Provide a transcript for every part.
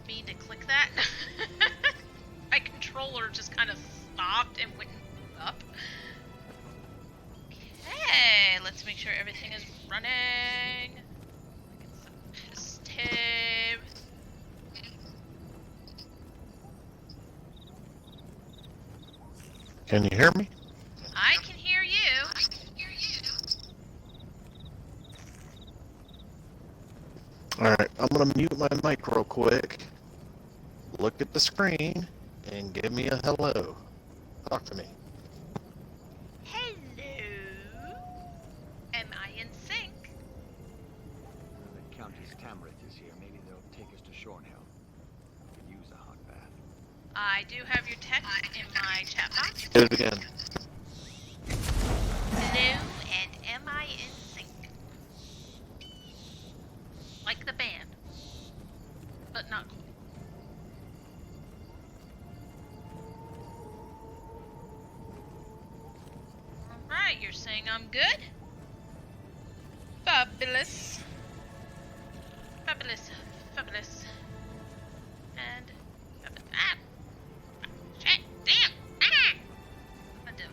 mean to click that. My controller just kind of stopped and wouldn't move up. Okay, let's make sure everything is running. Get some piss tape. Can you hear me? I can hear you. Alright, I'm gonna mute my mic real quick. Look at the screen and give me a hello. Talk to me. Hello. Am I in sync? The Countess Tamrith is here. Maybe they'll take us to Shornhill. We could use a hot bath. I do have your text in my chat box. Do it again. Hello, and am I in sync? Like the band, but not quite. Alright, you're saying I'm good? Fabulous. Fabulous. Fabulous. And... Ah! Shit! Damn! Ah! What am I doing?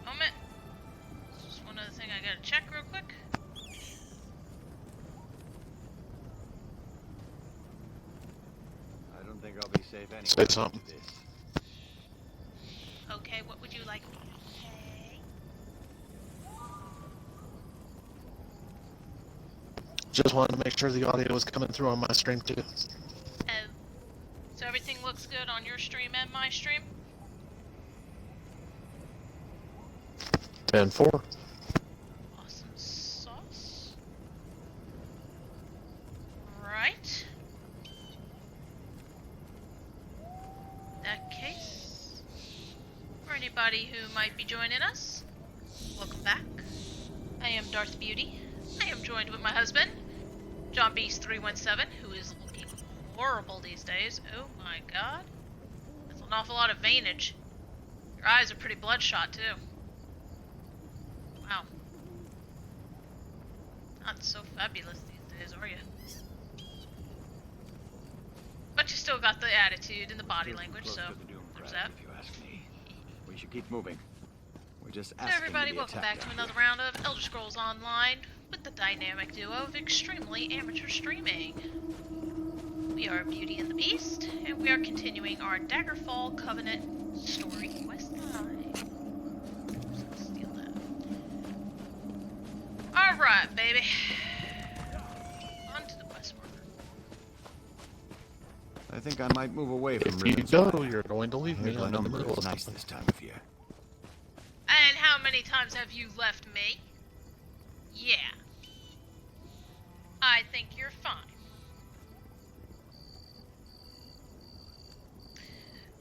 Moment. Just one other thing I gotta check real quick. I don't think I'll be safe anyway. Say something. Okay, what would you like me to say? Just wanted to make sure the audio was coming through on my stream too. Oh. So everything looks good on your stream and my stream? 10-4. Awesome sauce. Right. In that case, for anybody who might be joining us, welcome back. I am Darth Beauty. I am joined with my husband, John Beast 317, who is looking horrible these days. Oh my god. That's an awful lot of veinage. Your eyes are pretty bloodshot too. Wow. Not so fabulous these days, are you? But you still got the attitude and the body language, so there's that. If you ask me, we should keep moving. We're just So asking everybody, to be welcome back attacked to out another here. round of Elder Scrolls Online with the dynamic duo of extremely amateur streaming. We are Beauty and the Beast, and we are continuing our Daggerfall Covenant story quest line. Just steal that. Alright, baby. On to the quest marker. I think I might move away from If you Rivenspire. go, you're going to leave me on in the middle of It's nice something. this time of year. And how many times have you left me? Yeah. I think you're fine.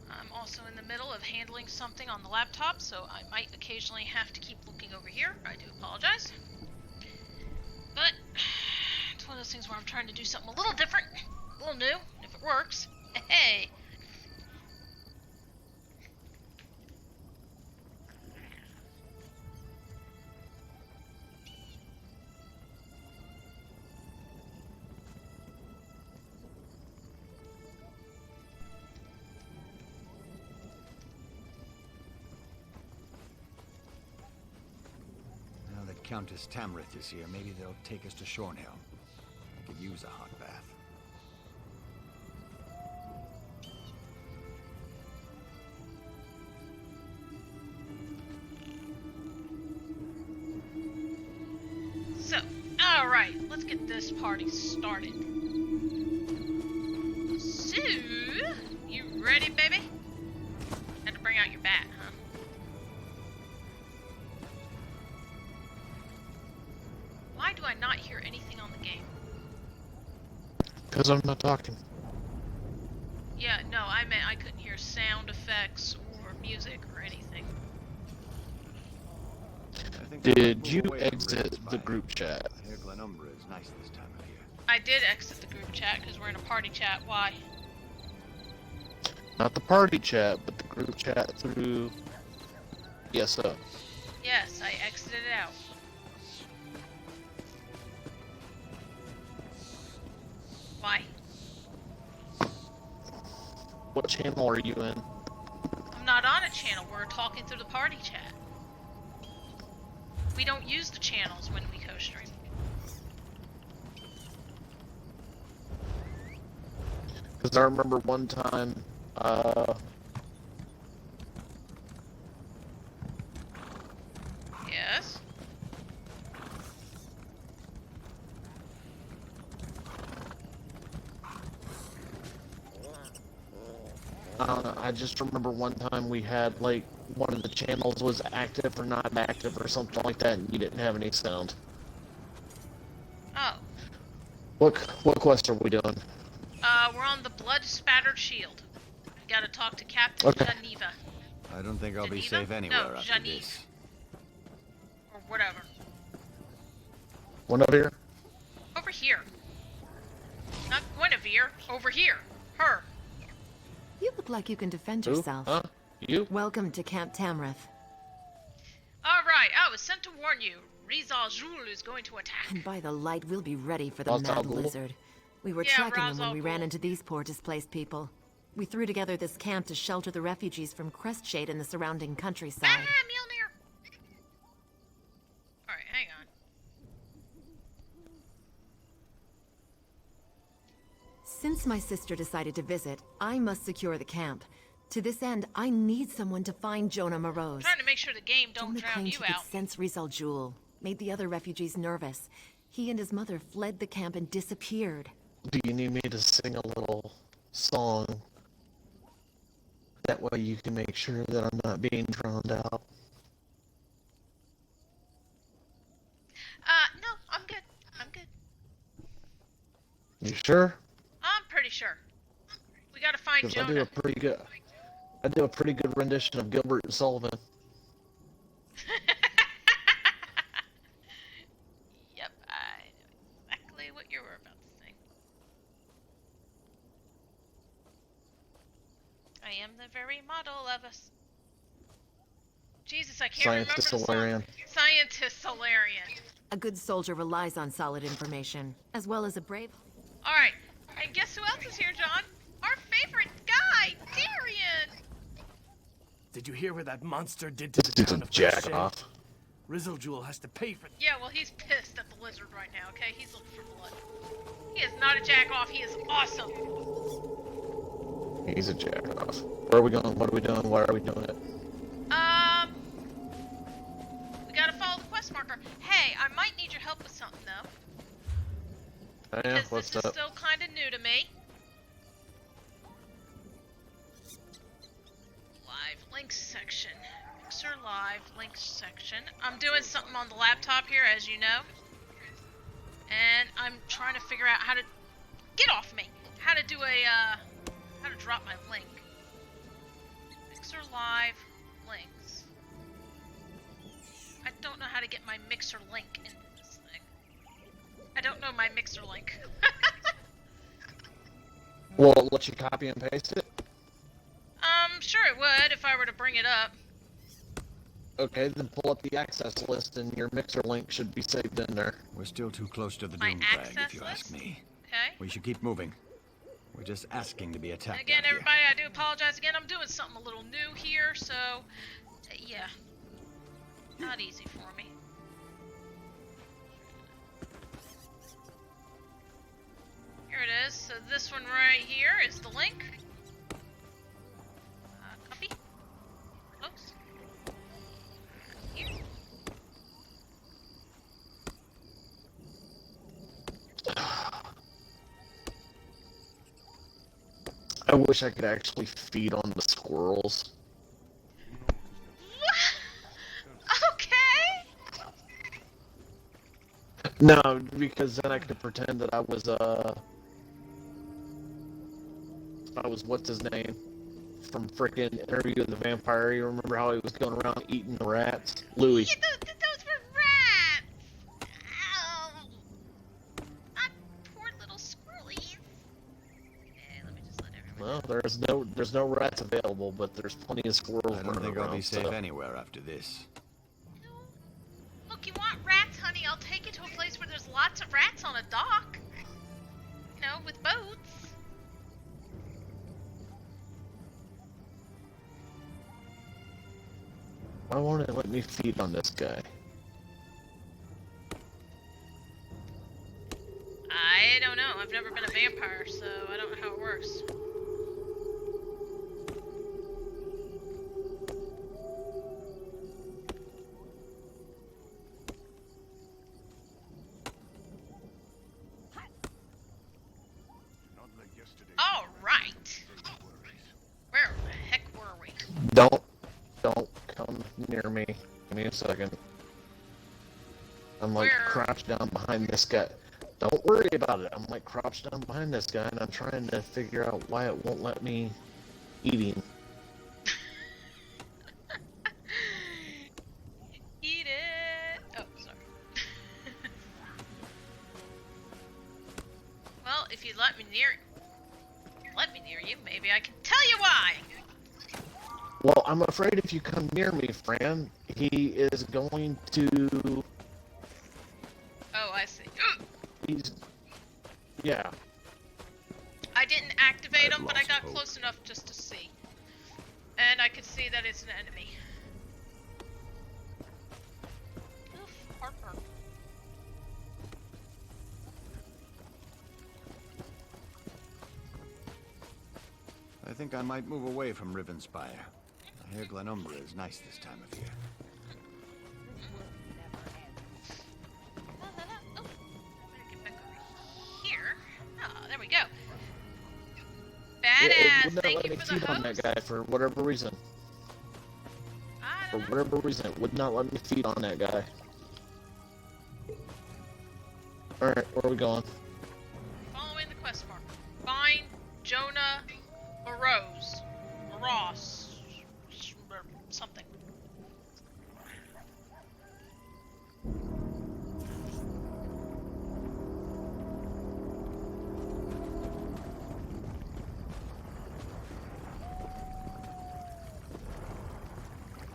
I'm also in the middle of handling something on the laptop, so I might occasionally have to keep looking over here. I do apologize. But it's one of those things where I'm trying to do something a little different, a little new, and if it works, hey. Now that Countess Tamrith is here, maybe they'll take us to Shornhill. I could use a hot bath. So, alright, let's get this party started. So, you ready, baby? Had to bring out your bat, huh? Why do I not hear anything on the game? Because I'm not talking. Yeah, no, I meant I couldn't hear sound effects or music or anything. I think I might Did move you away from exit the Rivenspire. group chat? I hear Glenumbra is nice this time of year. I did exit the group chat because we're in a party chat. Why? Not the party chat, but the group chat through ESO. Yes, I exited it out. Why? What channel are you in? I'm not on a channel. We're talking through the party chat. We don't use the channels when we co-stream. Because I remember one time, Yes? I don't know, I just remember one time we had, like, one of the channels was active or not active or something like that, and you didn't have any sound. Oh. What quest are we doing? We're on the blood-spattered shield. We gotta talk to Captain Geneva. I don't think I'll be Geneva? safe anywhere No, after Genevieve. this. Or whatever. One up here? Over here. Not Guinevere. Over here. Her. You look like you can defend Who? yourself. Huh? You? Welcome to Camp Tamrith. Alright, I was sent to warn you. Rizal Jul is going to attack. And by the light, we'll be ready for the Ra's al mad Ghul? lizard. We were Yeah, tracking Ra's him when al we Ghul. ran into these poor displaced people. We threw together this camp to shelter the refugees from Crestshade and the surrounding countryside. Ah, Mjolnir! Alright, hang on. Since my sister decided to visit, I must secure the camp. To this end, I need someone to find Jonah Morose. Trying to make sure the game don't Jonah drown claimed you he could out. sense Rizal Jul, made the other refugees nervous. He and his mother fled the camp and disappeared. Do you need me to sing a little song? That way you can make sure that I'm not being drowned out. No, I'm good. I'm good. You sure? I'm pretty sure. We gotta find Because Jonah. I do a pretty good rendition of Gilbert and Sullivan. Yep, I know exactly what you were about to say. I am the very model of us. Jesus, I can't Scientist remember the Solarian. song. Scientist Solarian. A good soldier relies on solid information, as well as a brave... Alright, and guess who else is here, John? Our favorite guy, Darian! Did you hear what that monster did to This the is town a of jack Crestshade? off. Rizal Jul has to pay for... Yeah, well, he's pissed at the lizard right now, okay? He's looking for blood. He is not a jack-off, he is awesome! He's a jack off. Where are we going? What are we doing? Why are we doing it? We gotta follow the quest marker. Hey, I might need your help with something, though. Oh, yeah, Because what's this is up? still kind of new to me. Live links section. Mixer live links section. I'm doing something on the laptop here, as you know. And I'm trying to figure out how to... Get off me! How to do a, how to drop my link. Mixer live links. I don't know how to get my Mixer link into this thing. I don't know my Mixer link. Will it let you copy and paste it? Sure it would if I were to bring it up. Okay, then pull up the access list and your Mixer link should be saved in there. We're still too close to the My doom crag, access if you list? ask me. Okay. We should keep moving. We're just asking to be attacked. Again, out here. everybody, I do apologize again. I'm doing something a little new here, so yeah, not easy for me. Here it is. So this one right here is the link. Copy. Close. Here. I wish I could actually feed on the squirrels. Okay. No, because then I could pretend that I was what's his name? From frickin' Interview with the Vampire. You remember how he was going around eating the rats? Louis. Yeah, those were rats. Ow. Not poor little squirrelies. Okay, let me just let everyone. Well, there's no rats available, but there's plenty of squirrels I don't running think around. I'll be safe so. anywhere after this. No. Look, you want rats, honey? I'll take you to a place where there's lots of rats on a dock. You know, around with boats. Why won't it let me feed on this guy? I don't know. I've never been a vampire, so I don't know how it works. All right. Where the heck were we? Don't come near me. Give me a second. I'm like crouched down behind this guy. Don't worry about it. I'm like crouched down behind this guy, and I'm trying to figure out why it won't let me eat him. Eat it. Oh, sorry. Well, if you let me near you, maybe I can tell you why. Well, I'm afraid if you come near me, Fran, he is going to... Oh, I see. Yeah. I didn't activate him, but I got close enough just to see. And I could see that it's an enemy. Oof, Harper. I think I might move away from Rivenspire. I hear Glenumbra is nice this time of year. Oh, get back over here. Oh, there we go. Badass. It would not Thank let you me for feed the on that guy for whatever reason. For whatever reason, it would not let me feed on that guy. Alright, where are we going? Following the quest mark. Find Jonah or Rose. Or Ross. Or something.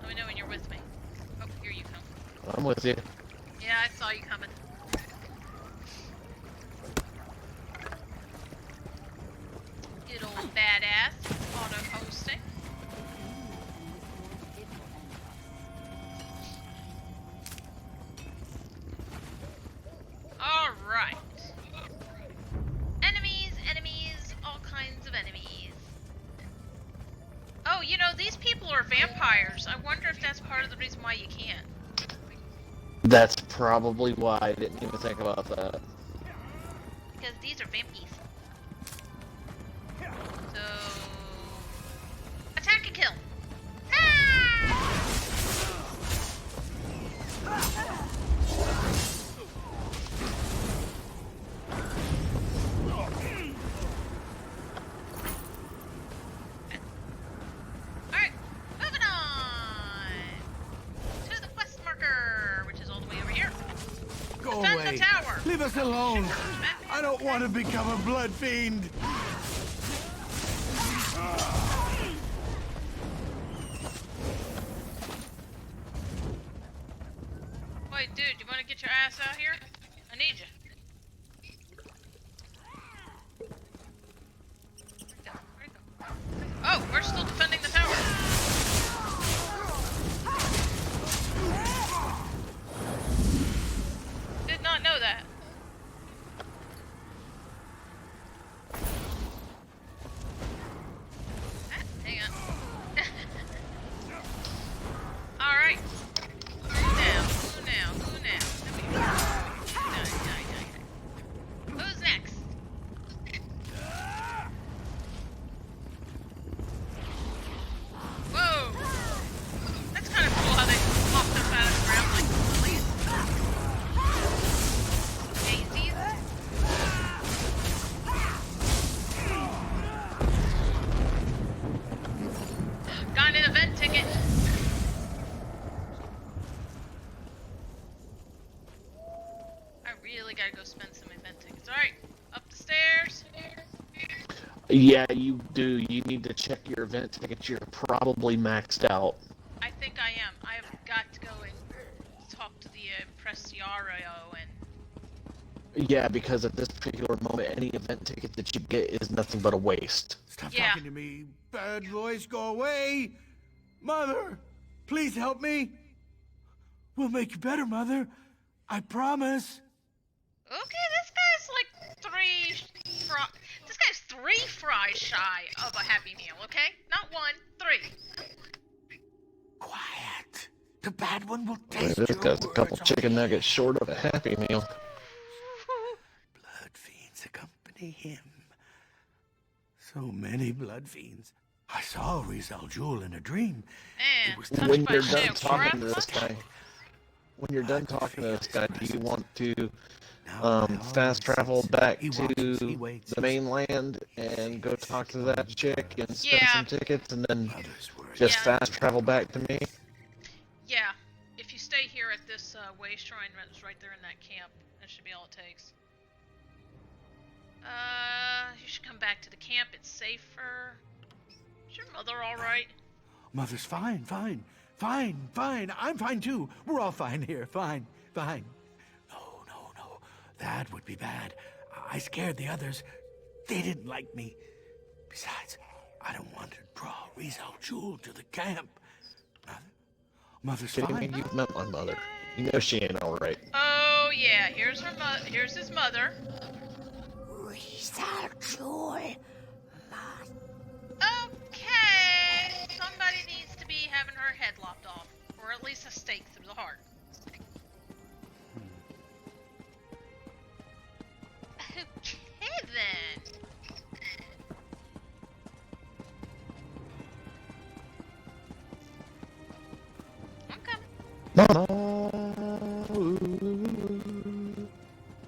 Let me know when you're with me. Oh, here you come. I'm with you. Yeah, I saw you coming. Good old badass. Auto-hosting. Alright. Enemies, all kinds of enemies. Oh, you know, these people are vampires. I wonder if that's part of the reason why you can't. That's probably why I didn't even think about that. Because these are vampies. So... attack and kill! Ah! Alright, moving on! To the quest marker, which is all the way over here. Go Defend away. the tower! Leave us alone. I don't want to become a blood fiend. Wait, dude, you want to get your ass out here? I need you. Where'd it go? Oh, we're still defending the tower. Did not know that. Hang on. Alright. Who now? There we go. Die. Who's next? Whoa! That's kind of cool how they popped up out of the ground like lilies. Daisies. Got an event ticket. I really gotta go spend some event tickets. Alright, up the stairs. Yeah, you do. You need to check your event tickets. You're probably maxed out. I think I am. I have got to go and talk to the Impresario and Yeah, because at this particular moment, any event ticket that you get is nothing but a waste. Stop Yeah. talking to me. Bad voice, go away. Mother, please help me. We'll make you better, Mother. I promise. Okay, this guy's like this guy's 3 fries shy of a Happy Meal, okay? Not 1, 3. Quiet. The bad one will taste This your guy's a couple words. chicken nuggets short of a Happy Meal. Blood fiends accompany him. So many blood fiends. I saw Rizal Jewel in a dream. Man, It was touched When by you're a done shell talking crab to this punch? guy, when you're done talking to this guy, do you want to Now my fast arm travel sits. back He to watches, he waits, the mainland and go talk to that chick and spend Yeah. some tickets, and then Others were just Yeah. fast travel back to me? Yeah, if you stay here at this way shrine that's right there in that camp, that should be all it takes. You should come back to the camp, it's safer. Is your mother alright? Mother's fine. I'm fine too. We're all fine here. Fine. No. That would be bad. I scared the others. They didn't like me. Besides, I don't want to draw Rizal Jewel to the camp. Mother's Kidding me? fine. You've met my mother. You know she ain't alright. Oh yeah, here's his mother. Rizal Jewel. Okay, somebody needs to be having her head lopped off, or at least a stake through the heart. Okay then. I'm coming. Mama!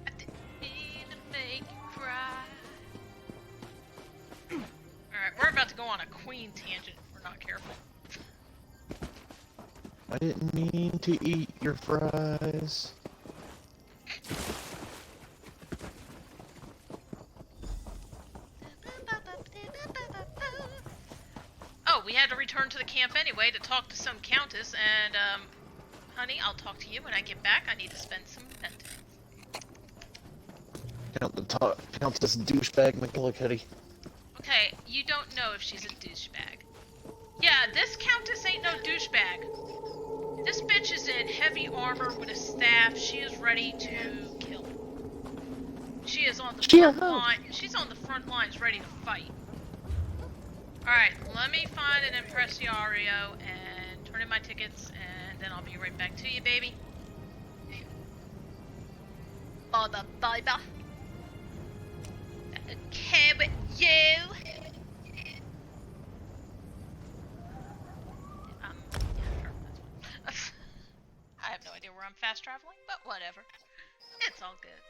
I didn't mean to make you cry. Alright, we're about to go on a queen tangent if we're not careful. I didn't mean to eat your fries. Oh, we had to return to the camp anyway to talk to some countess, and, honey, I'll talk to you when I get back. I need to spend some penance. Count this douchebag McGillicuddy. Okay, you don't know if she's a douchebag. Yeah, this countess ain't no douchebag. This bitch is in heavy armor with a staff. She is ready to kill. She is on the front line. She's on the front lines ready to fight. Alright, let me find an impresario and turn in my tickets, and then I'll be right back to you, baby. For the baby. Okay with you. Yeah, sure, that's fine. I have no idea where I'm fast traveling, but whatever. It's all good.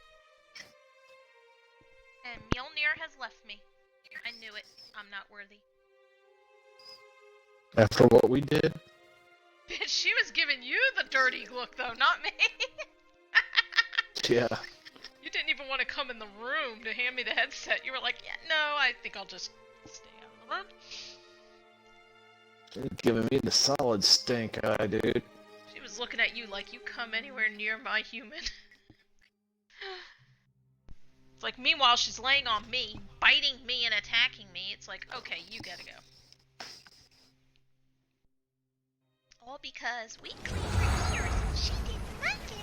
And Mjolnir has left me. I knew it. I'm not worthy. After what we did? Bitch, she was giving you the dirty look, though, not me. Yeah. You didn't even want to come in the room to hand me the headset. You were like, yeah, no, I think I'll just stay out of the room. You're giving me the solid stink eye, dude. She was looking at you like you come anywhere near my human. It's like, meanwhile, she's laying on me, biting me and attacking me. It's like, okay, you gotta go. All because we cleaned her ears and she didn't like it.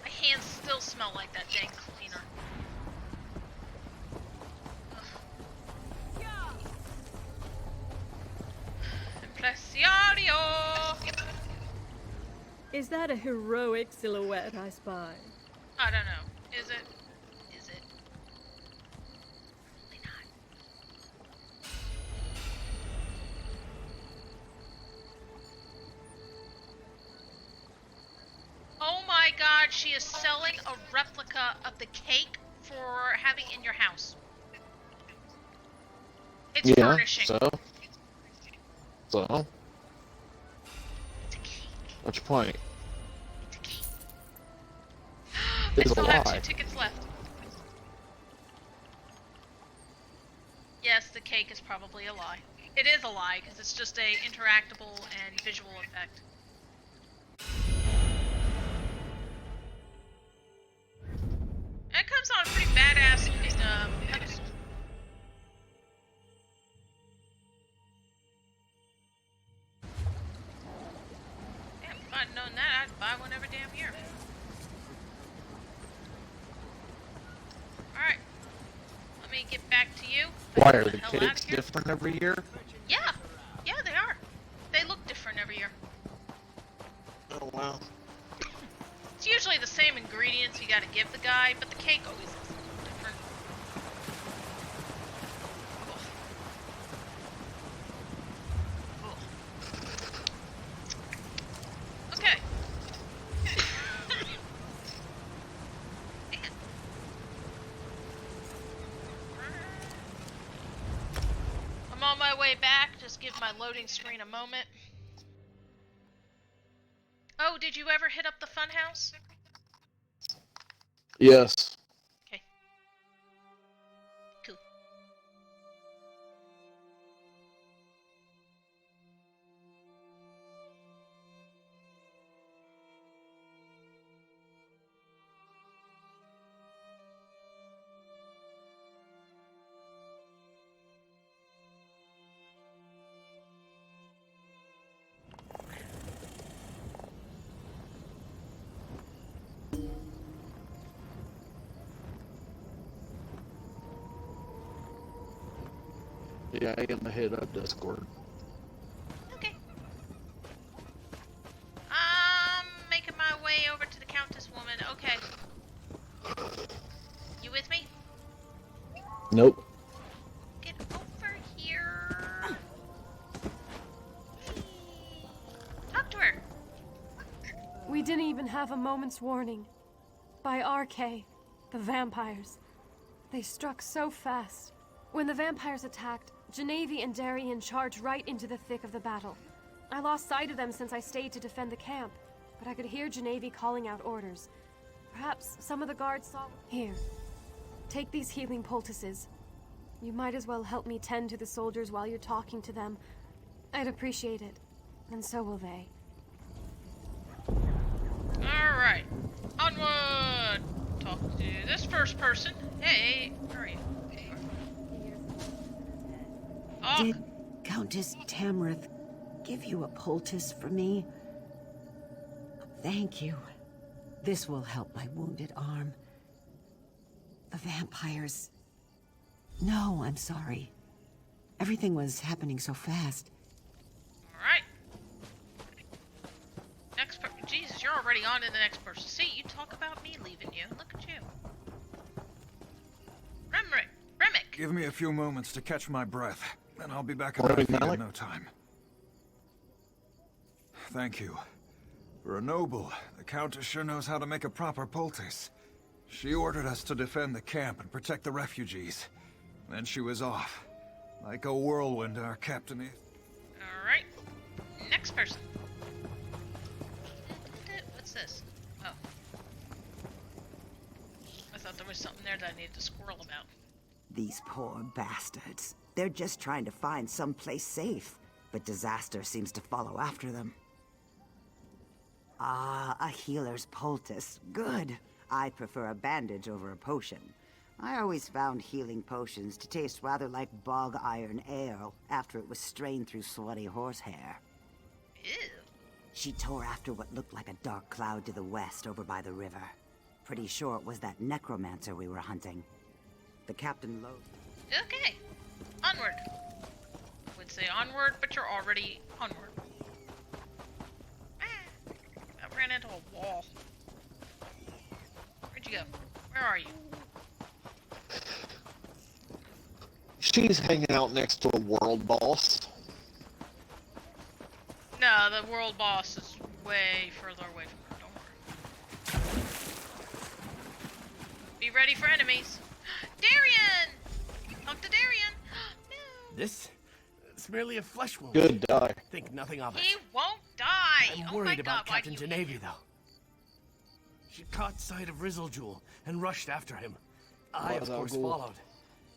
My hands still smell like that dang cleaner. Impresario! Is that a heroic silhouette I spy? I don't know. Is it? Is it? Probably not. Oh my god, she is selling a replica of the cake for having in your house. It's Yeah, furnishing. so? It's a cake. What's your point? It's a cake. It's I still a have lie. 2 tickets left. Yes, the cake is probably a lie. It is a lie, because it's just a interactable and visual effect. And it comes on a pretty badass looking pedestal. Damn, if I'd known that, I'd buy one every damn year. Alright. Let me get back to you. Why are the cakes different every year? Yeah. Yeah, they are. They look different every year. Oh wow. It's usually the same ingredients you gotta give the guy, but the cake always looks a little different. Ugh. Ugh. Okay. I'm on my way back. Just give my loading screen a moment. Oh, did you ever hit up the funhouse? Yes. Okay. Cool. Yeah, I am the head of Discord. Okay. I'm making my way over to the Countess woman. Okay. You with me? Nope. Get over here. Talk to her. We didn't even have a moment's warning. By RK, the vampires. They struck so fast. When the vampires attacked, Genevieve and Darian charged right into the thick of the battle. I lost sight of them since I stayed to defend the camp, but I could hear Genevieve calling out orders. Perhaps some of the guards saw... Here. Take these healing poultices. You might as well help me tend to the soldiers while you're talking to them. I'd appreciate it, and so will they. Alright. Onward! Talk to this first person. Hey, where are you? Oh. Did Countess Tamrith give you a poultice for me? Thank you. This will help my wounded arm. The vampires... No, I'm sorry. Everything was happening so fast. Alright. Next person. Jesus, you're already on to the next person. See, you talk about me leaving you. Look at you. Remick. Give me a few moments to catch my breath, and I'll be back at my feet in no time. Thank you. For a noble, the Countess sure knows how to make a proper poultice. She ordered us to defend the camp and protect the refugees. Then she was off. Like a whirlwind, our captain is... Alright. Next person. What's this? Oh. I thought there was something there that I needed to squirrel about. These poor bastards. They're just trying to find someplace safe, but disaster seems to follow after them. Ah, a healer's poultice. Good. I prefer a bandage over a potion. I always found healing potions to taste rather like bog iron ale after it was strained through sweaty horsehair. Ew. She tore after what looked like a dark cloud to the west over by the river. Pretty sure it was that necromancer we were hunting. The captain loaded. Okay. Onward. Would say onward, but you're already onward. Ah, I ran into a wall. Where'd you go? Where are you? She's hanging out next to a world boss. No, the world boss is way further away from her. Don't worry. Be ready for enemies. Darian! Talk to Darian! No! This? It's merely a flesh wound. Good die. Think nothing of it. He won't die! I'm Oh my worried god, about why Captain do you... Genevieve, though. She caught sight of Rizzlejewel and rushed after him. I, of course, followed.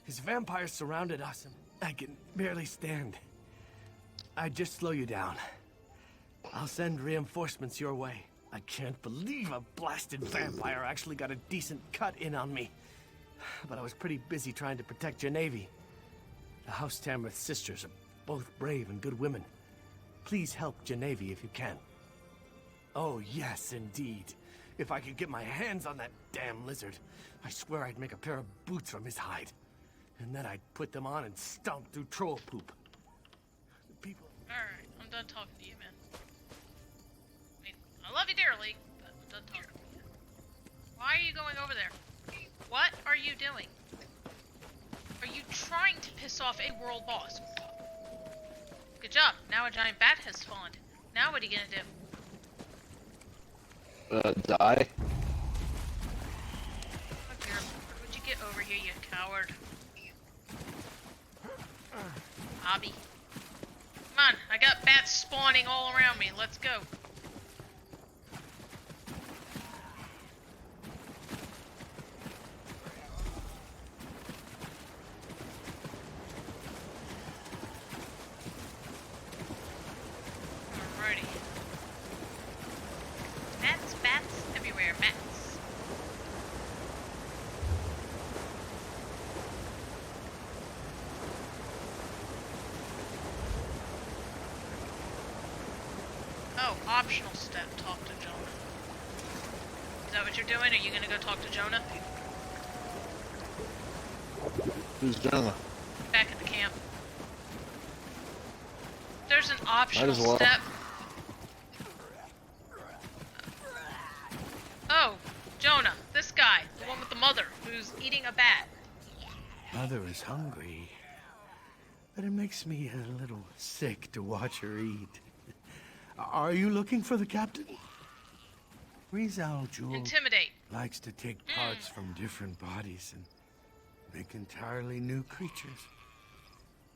His vampires surrounded us, and I can barely stand. I'd just slow you down. I'll send reinforcements your way. I can't believe a blasted vampire actually got a decent cut in on me. But I was pretty busy trying to protect Genevieve. The House Tamrith sisters are both brave and good women. Please help Genevieve if you can. Oh, yes, indeed. If I could get my hands on that damn lizard, I swear I'd make a pair of boots from his hide. And then I'd put them on and stomp through troll poop. The people... Alright, I'm done talking to you, man. I mean, I love you dearly, but I'm done talking to you. Why are you going over there? What are you doing? Are you trying to piss off a world boss? Good job. Now a giant bat has spawned. Now what are you gonna do? Die. Oh dear Lord, would you get over here, you coward? Hobby. Come on, I got bats spawning all around me. Let's go. Alrighty. Bats everywhere, bats. Oh, optional step, talk to Jonah. Is that what you're doing? Are you gonna go talk to Jonah? Who's Jonah? Back at the camp. There's an optional Might as well. step. Oh, Jonah, this guy, the one with the mother, who's eating a bat. Mother is hungry. But it makes me a little sick to watch her eat. Are you looking for the captain? Rizal Jewel Intimidate. likes to take parts from different bodies and make entirely new creatures.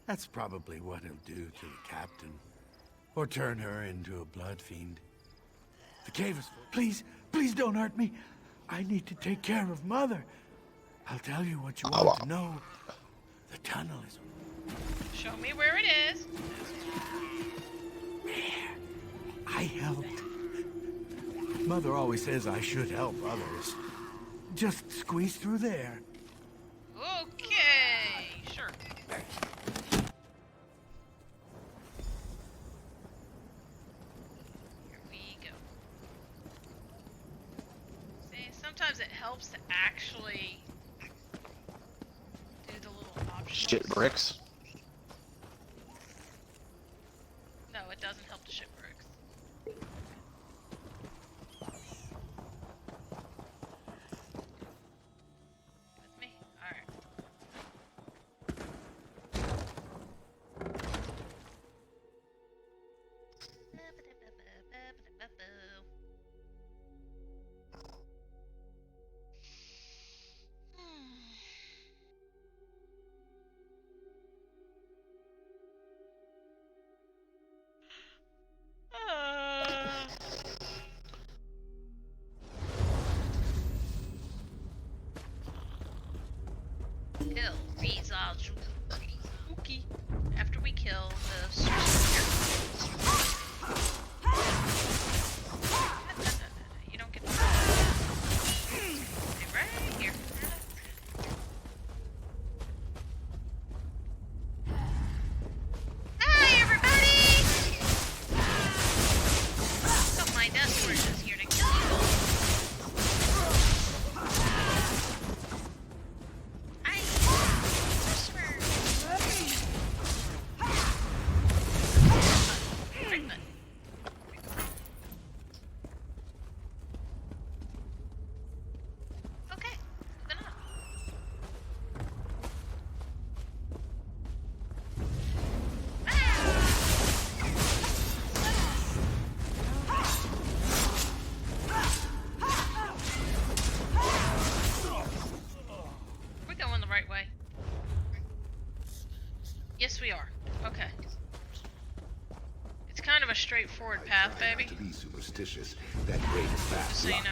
That's probably what he'll do to the captain. Or turn her into a blood fiend. The cave is full. Please don't hurt me. I need to take care of Mother. I'll tell you what you want to know. The tunnel is... Show me where it is. I helped. Mother always says I should help others. Just squeeze through there. Okay, sure. Here we go. See, sometimes it helps to actually do the little options. Shit bricks. No, it doesn't help to ship bricks. With me? Alright. Kill Rizal Jewel. Okay. After we kill the sorcerer. You don't get to stay right here. Hi everybody! Don't mind us, we're just here to kill you. Hi! Sorcerer! Right button. Okay, moving on. We're going the right way. Yes, we are. Okay. It's kind of a straightforward path, Try baby. not to be superstitious. That great is Just fast so you luck. know.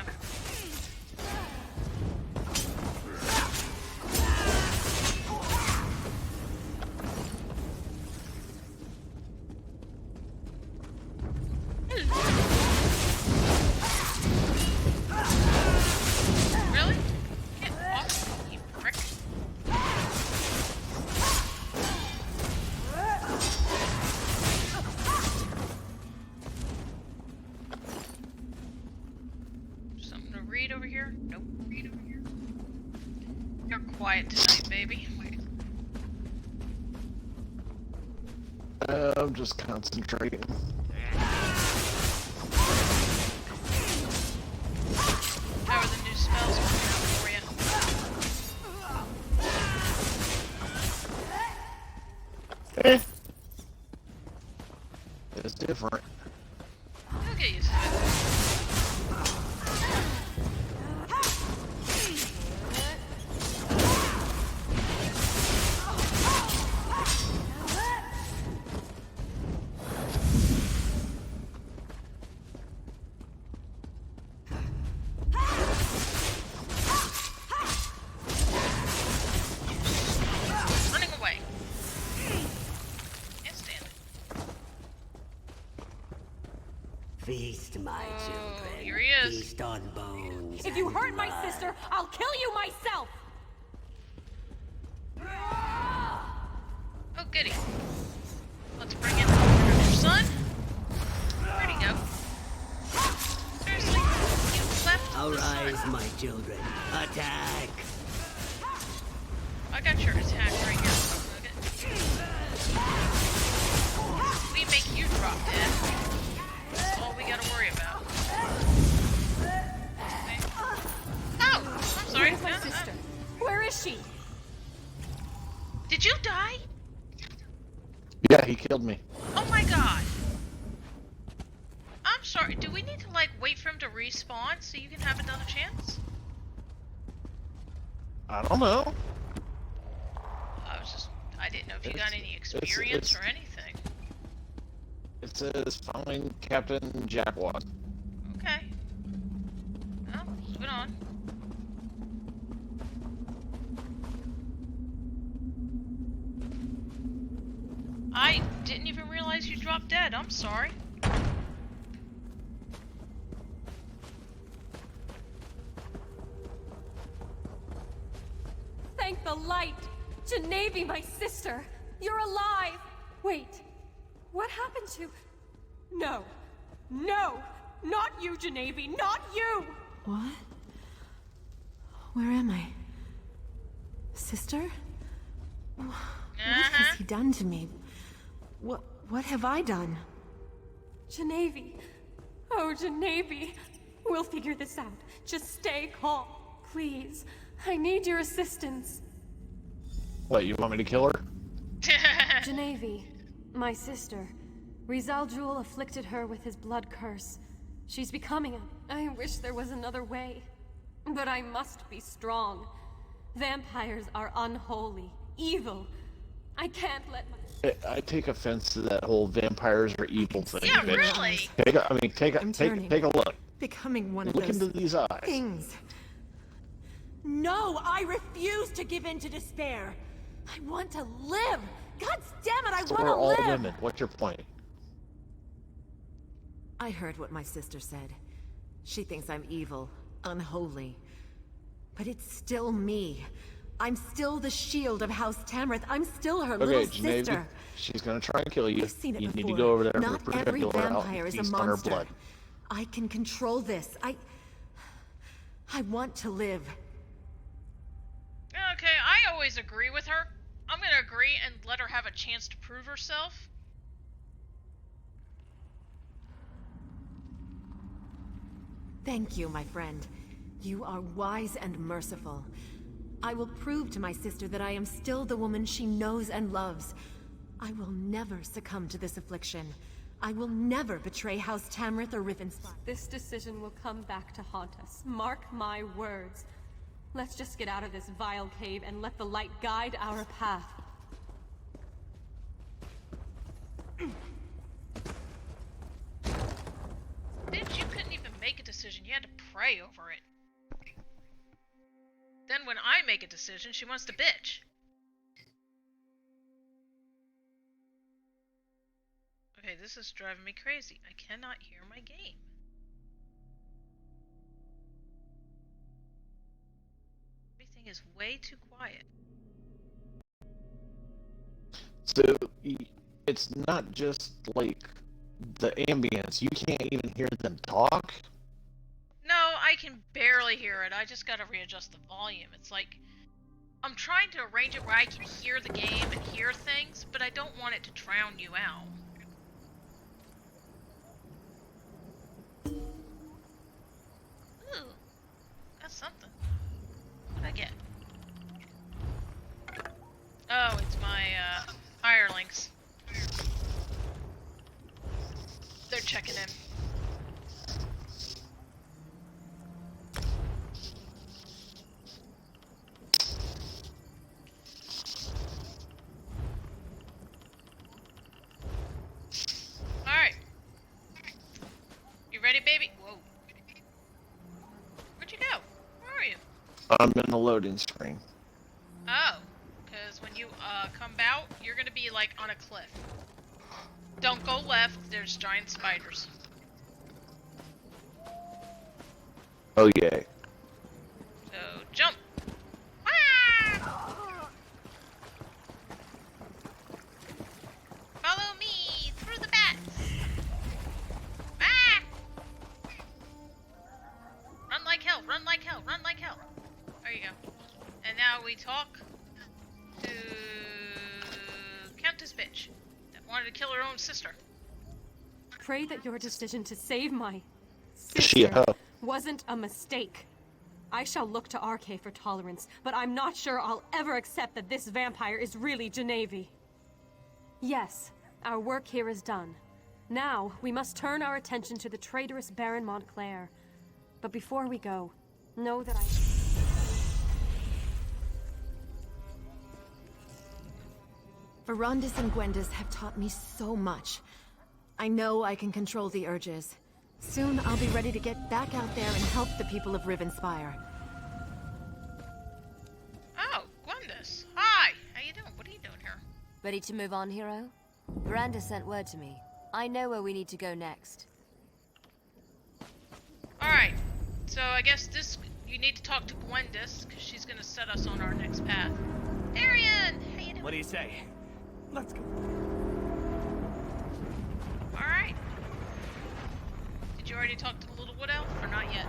quiet tonight, baby. I'm just concentrating. How are the new spells working out for you? It's different. You'll get used to it. Running away. Can't stand it. Feast, my children. Here he is. Feast on bones. If you and hurt my blood. sister, I'll kill you myself! Oh, goody. Let's bring in your son. Where'd he go? Seriously? You left the Arise, son. my children. Attack! I got your attack right here. Okay. We make you drop dead. That's all we gotta worry about. Oh! I'm sorry. Where's my sister? Where is she? Did you die? Yeah, he killed me. Oh my god. I'm sorry. Do we need to, like, wait for him to respawn so you can have another chance? I don't know. I didn't know if you got any experience or anything. It says find Captain Jackwad. Okay. Well, moving on. I didn't even realize you dropped dead. I'm sorry. Thank the light! Genevieve, my sister! You're alive! Wait, what happened to... No! No! Not you, Genevieve! Not you! What? Where am I? Sister? What has he done to me? What have I done? Genevieve! Oh, Genevieve! We'll figure this out. Just stay calm, please. I need your assistance. What, you want me to kill her? Genevieve, my sister. Rizal Jul afflicted her with his blood curse. She's becoming a... I wish there was another way. But I must be strong. Vampires are unholy, evil. I can't let my... I take offense to that whole vampires are evil thing. Yeah, bitch. really? Take a look. Becoming one of Look those into these eyes. things. No, I refuse to give in to despair. I want to live. God damn it, I So want are to all live. women. What's your point? I heard what my sister said. She thinks I'm evil, unholy. But it's still me. I'm still the shield of House Tamrith. I'm still her little Okay, Genevieve, sister. she's gonna try and kill you. I've seen it You before. need to go over there and Not protect every her out vampire and is a feast on her monster. blood. I can control this. I want to live. Okay, I always agree with her. I'm gonna agree and let her have a chance to prove herself. Thank you, my friend. You are wise and merciful. I will prove to my sister that I am still the woman she knows and loves. I will never succumb to this affliction. I will never betray House Tamrith or Rivenspire. This decision will come back to haunt us. Mark my words. Let's just get out of this vile cave and let the light guide our path. Bitch, you couldn't even make a decision. You had to pray over it. Then when I make a decision, she wants to bitch. Okay, this is driving me crazy. I cannot hear my game. Everything is way too quiet. So it's not just like the ambience. You can't even hear them talk. No, I can barely hear it. I just gotta readjust the volume. It's like I'm trying to arrange it where I can hear the game and hear things, but I don't want it to drown you out. Ooh, that's something. What'd I get? Oh, it's my, hirelings. They're checking in. Alright. You ready, baby? Whoa. Where'd you go? Where are you? I'm in the loading screen. Oh. Because when you, come out, you're gonna be, like, on a cliff. Don't go left, there's giant spiders. Oh, yay. So, jump! Ah! Follow me through the bats! Ah! Run like hell, run like hell, run like hell! There you go. And now we talk to Countess Bitch that wanted to kill her own sister. Pray that your decision to save my She a sister hoe. wasn't a mistake. I shall look to RK for tolerance, but I'm not sure I'll ever accept that this vampire is really Genevieve. Yes, our work here is done. Now, we must turn our attention to the traitorous Baron Montclair. But before we go, know that Verandis and Gwendis have taught me so much. I know I can control the urges. Soon I'll be ready to get back out there and help the people of Rivenspire. Oh, Gwendis. Hi! How you doing? What are you doing here? Ready to move on, hero? Veranda sent word to me. I know where we need to go next. Alright. So I guess you need to talk to Gwendis, because she's gonna set us on our next path. Arian! How you doing? What do you say? Let's go. Alright. Did you already talk to the little wood elf, or not yet?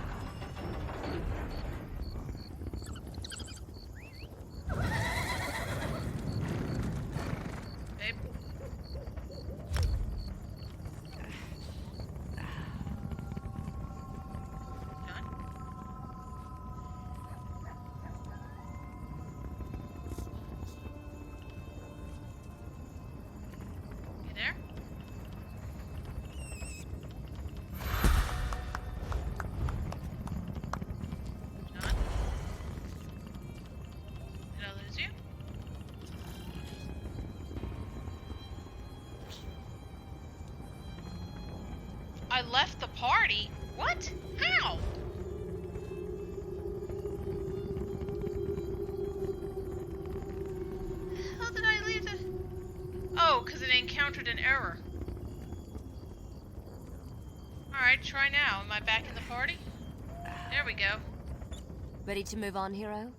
Babe? John? You there? John? Did I lose you? I left the party? What? How? How did I leave the... Oh, because it encountered an error. Alright, try now. Am I back in the party? There we go. Ready to move on, hero?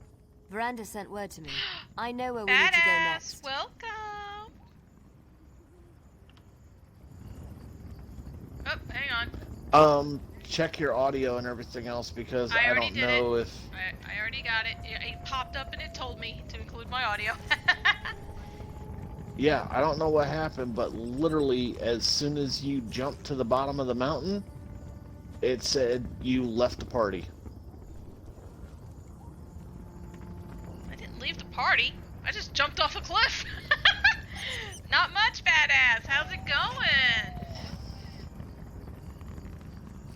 Veranda sent word to me. I know where we need to go Badass! next. Welcome! Oh, hang on. Check your audio and everything else because I I already don't did know it. if... I already got it. It popped up and it told me to include my audio. Yeah, I don't know what happened, but literally as soon as you jumped to the bottom of the mountain, it said you left the party. I didn't leave the party. I just jumped off a cliff. Not much, badass. How's it going?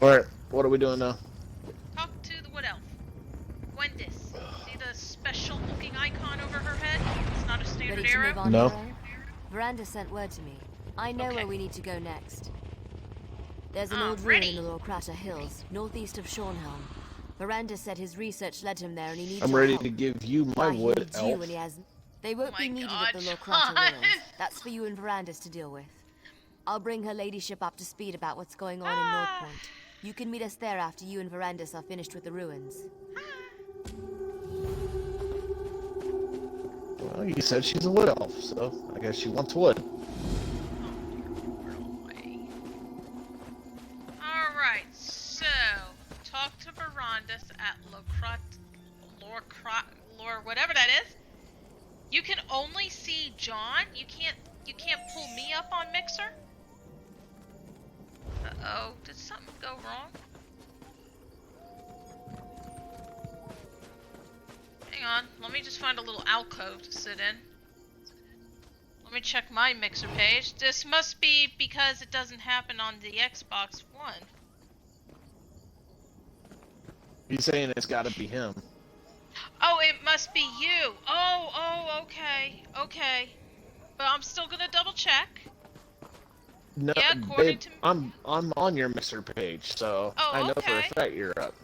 Alright, what are we doing now? Talk to the wood elf. Gwendis. See the special looking icon over her head? It's not a standard Ready to arrow. move on, No. hero? Veranda sent word to me. I know Okay. where we need to go next. There's an I'm old ruin ready. in the Lorkrata Hills, northeast of Shornhelm. Veranda said his research led him there and he needs I'm your ready help. to give you my Why, he wood needs you elf. when he has... They won't Oh be my needed God, at the Lorkrata John. ruins. That's for you and Verandas to deal with. I'll bring her ladyship up to speed about what's going on in North Point. You can meet us there after you and Verandas are finished with the ruins. Well, you said she's a wood elf, so I guess she wants wood. Alright, so talk to Verandas at Lor, whatever that is. you can't pull me up on Mixer? Uh-oh, did something go wrong? Hang on, let me just find a little alcove to sit in. Let me check my Mixer page. This must be because it doesn't happen on the Xbox One. He's saying it's gotta be him. Oh, it must be you. Oh, okay, okay. But I'm still gonna double check. No, Yeah, according babe, to... I'm on your Mixer page, so Oh, I know for a okay. fact you're up.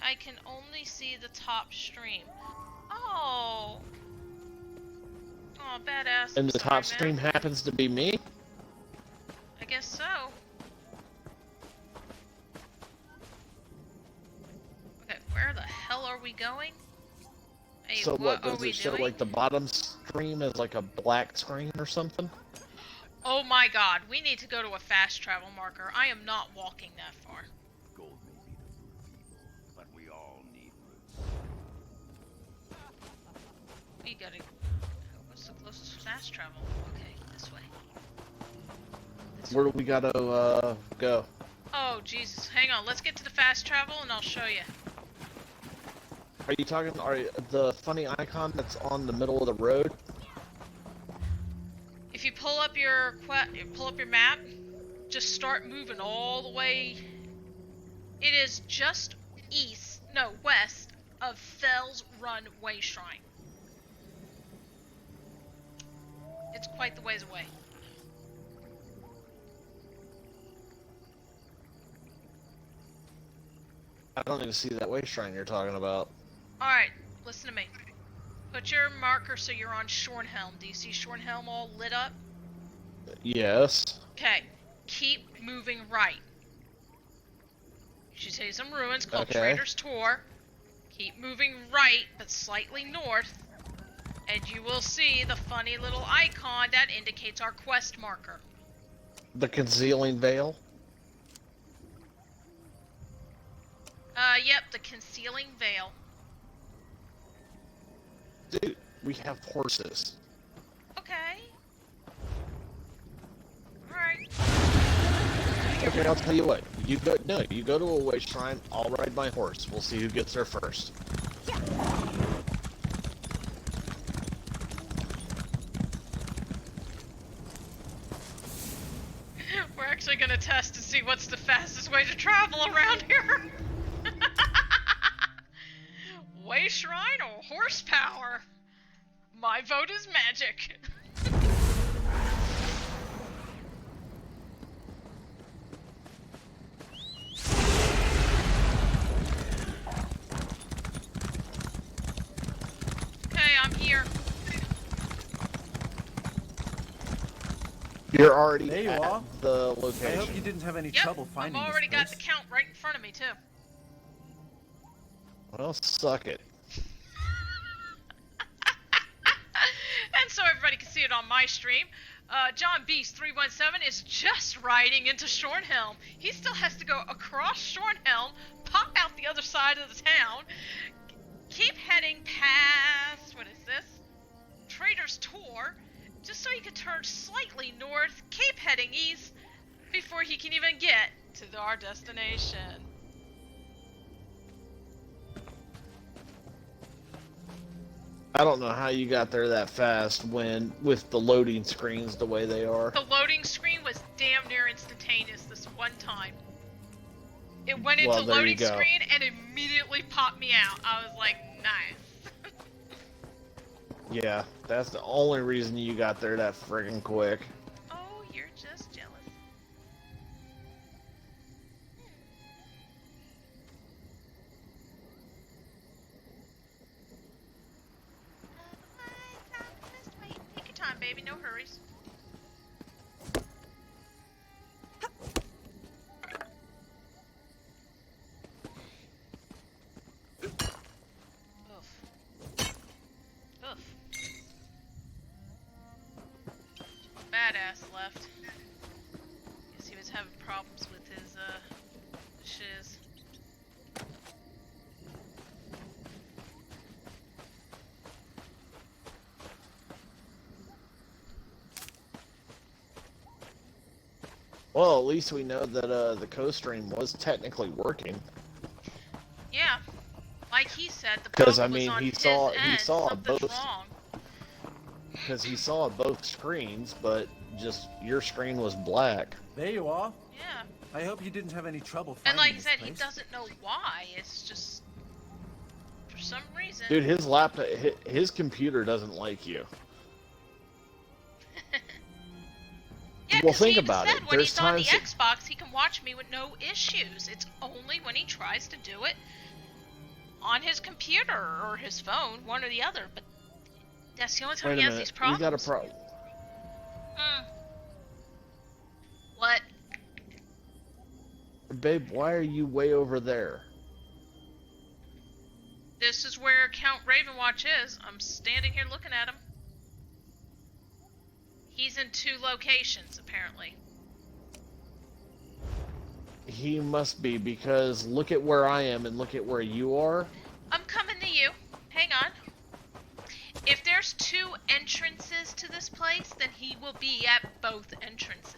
I can only see the top stream. Oh. Oh, badass. And I'm the sorry, top stream man. happens to be me? I guess so. Okay, where the hell are we going? Hey, So what, are does we it show doing? like the bottom stream as like a black screen or something? Oh my god, we need to go to a fast travel marker. I am not walking that far. Gold may be the root of evil, but we all need roots. We gotta... What's the closest fast travel? Okay, this way. Where do we gotta go? Oh, Jesus. Hang on, let's get to the fast travel and I'll show you. Are you talking the funny icon that's on the middle of the road? If you pull up your map, just start moving all the way. It is just west of Fell's Run Way Shrine. It's quite the ways away. I don't even see that way shrine you're talking about. Alright, listen to me. Put your marker so you're on Shornhelm. Do you see Shornhelm all lit up? Yes. Okay, keep moving right. You should see some ruins called Okay. Trader's Tor. Keep moving right, but slightly north, and you will see the funny little icon that indicates our quest marker. The concealing veil? Yep, the concealing veil. Dude, we have horses. Okay. Alright. Okay, I'll tell you what. You go to a way shrine, I'll ride my horse. We'll see who gets there first. We're actually gonna test to see what's the fastest way to travel around here. Way shrine or horsepower? My vote is magic. Okay, I'm here. You're already There you at are. the I location. hope you didn't have any Yep, trouble finding I've already this got the place. count right in front of me, too. Well, suck it. And so everybody can see it on my stream. John Beast 317 is just riding into Shornhelm. He still has to go across Shornhelm, pop out the other side of the town, keep heading past, what is this? Trader's Tor, just so he can turn slightly north, keep heading east, before he can even get to our destination. I don't know how you got there that fast with the loading screens the way they are. The loading screen was damn near instantaneous this one time. It went into Well, there you loading go. screen and immediately popped me out. I was like, nice. Yeah, that's the only reason you got there that friggin' quick. Oh, you're just jealous. Wait, take your time, baby. No hurries. Oof. Oof. Badass left. Guess he was having problems with his, shiz. Well, at least we know that the co-stream was technically working. Yeah. Like he said, the Because I problem was mean, on he his saw end. Something's both. wrong. Because he saw both screens, but just your screen was black. There you are. Yeah. I hope you didn't have any trouble And finding like I this said, place. he doesn't know why. It's just for some reason. Dude, his laptop, his computer doesn't like you. Yeah, Well, because think he even about said it. when There's he's on the times Xbox, he can watch me with no issues. It's only when he tries to do it on his computer or his phone, one or the other. But that's the only time Wait he a has minute. these problems. We got a problem. What? Babe, why are you way over there? This is where Count Ravenwatch is. I'm standing here looking at him. He's in 2 locations, apparently. He must be, because look at where I am and look at where you are. I'm coming to you. Hang on. If there's 2 entrances to this place, then he will be at both entrances.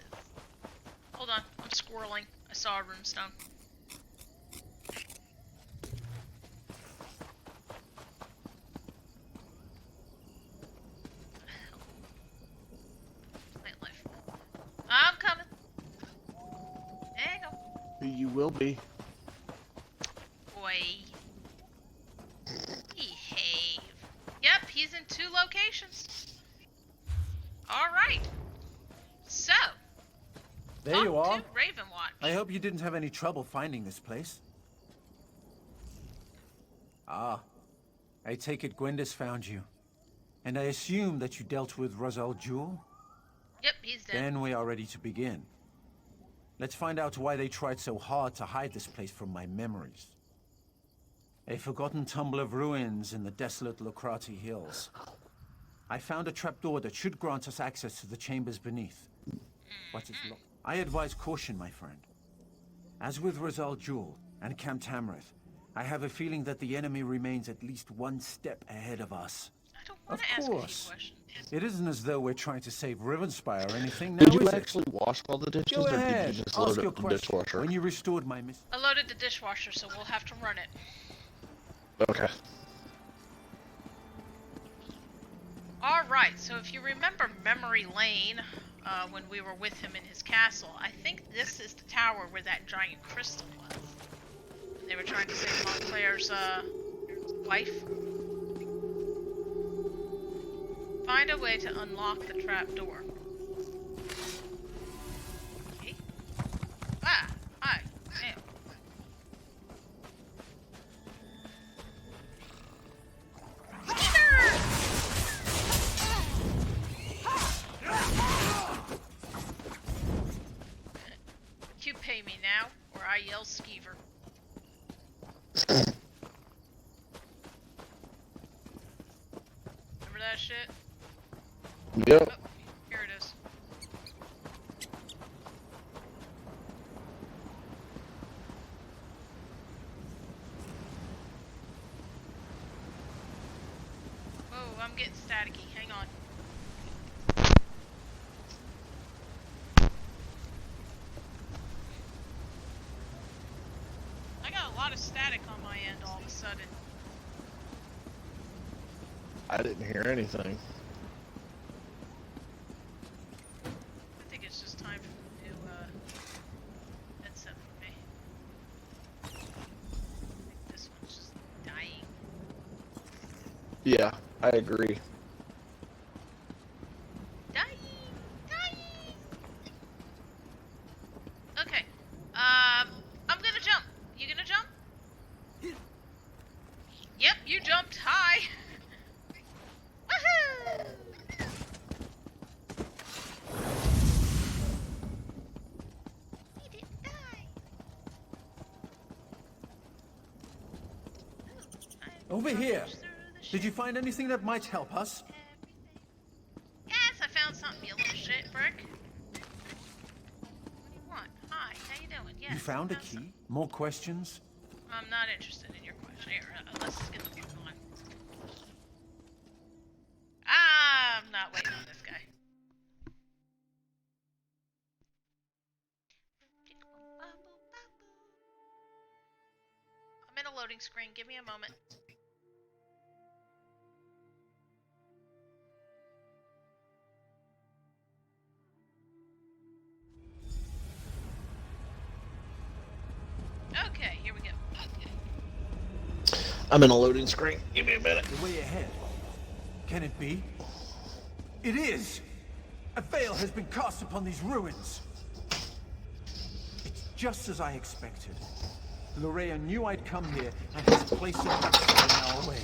Hold on, I'm squirreling. I saw a runestone. Nightlife. I'm coming. There you go. You will be. Boy. Behave. Yep, he's in 2 locations. Alright. So. There you are. To Ravenwatch. I hope you didn't have any trouble finding this place. Ah. I take it Gwendis found you. And I assume that you dealt with Rosal Jewel? Yep, he's dead. Then we are ready to begin. Let's find out why they tried so hard to hide this place from my memories. A forgotten tumble of ruins in the desolate Lokrati Hills. I found a trapdoor that should grant us access to the chambers beneath. But it's locked. I advise caution, my friend. As with Rosal Jewel and Camp Tamrith, I have a feeling that the enemy remains at least one step ahead of us. I don't want Of to ask course. a few questions. It isn't as though we're trying to save Rivenspire or anything, now Did you is it? actually wash all the dishes, Go or ahead. did you just Ask load your up the question. dishwasher? When you restored my miss... I loaded the dishwasher, so we'll have to run it. Okay. Alright, so if you remember Memory Lane, when we were with him in his castle, I think this is the tower where that giant crystal was. They were trying to save Montclair's, wife. Find a way to unlock the trap door. Okay. Ah! Hi. Damn. You pay me now, or I yell skeever. Remember that shit? Yep. Oh, here it is. Whoa, I'm getting staticky. Hang on. I got a lot of static on my end all of a sudden. I didn't hear anything. I think it's just time for a new headset for me. I think this one's just dying. Yeah, I agree. Dying! Dying! Okay. I'm gonna jump. You gonna jump? Yep, you jumped high. Woohoo! He didn't die. Ooh, Over here. through the Did you find anything that might help us? Yes, I found something, you little shit brick. What do you want? Hi, how you doing? Yes. You found a key? something. More questions? I'm not interested in your question. Here, let's get the fuck on. I'm not waiting on this guy. in a loading screen. Give me a moment. Okay, here we go. I'm in a loading screen. Give me a minute. The way ahead. Can it be? It is! A veil has been cast upon these ruins. It's just as I expected. Lorea knew I'd come here and has placed an obstacle in our way.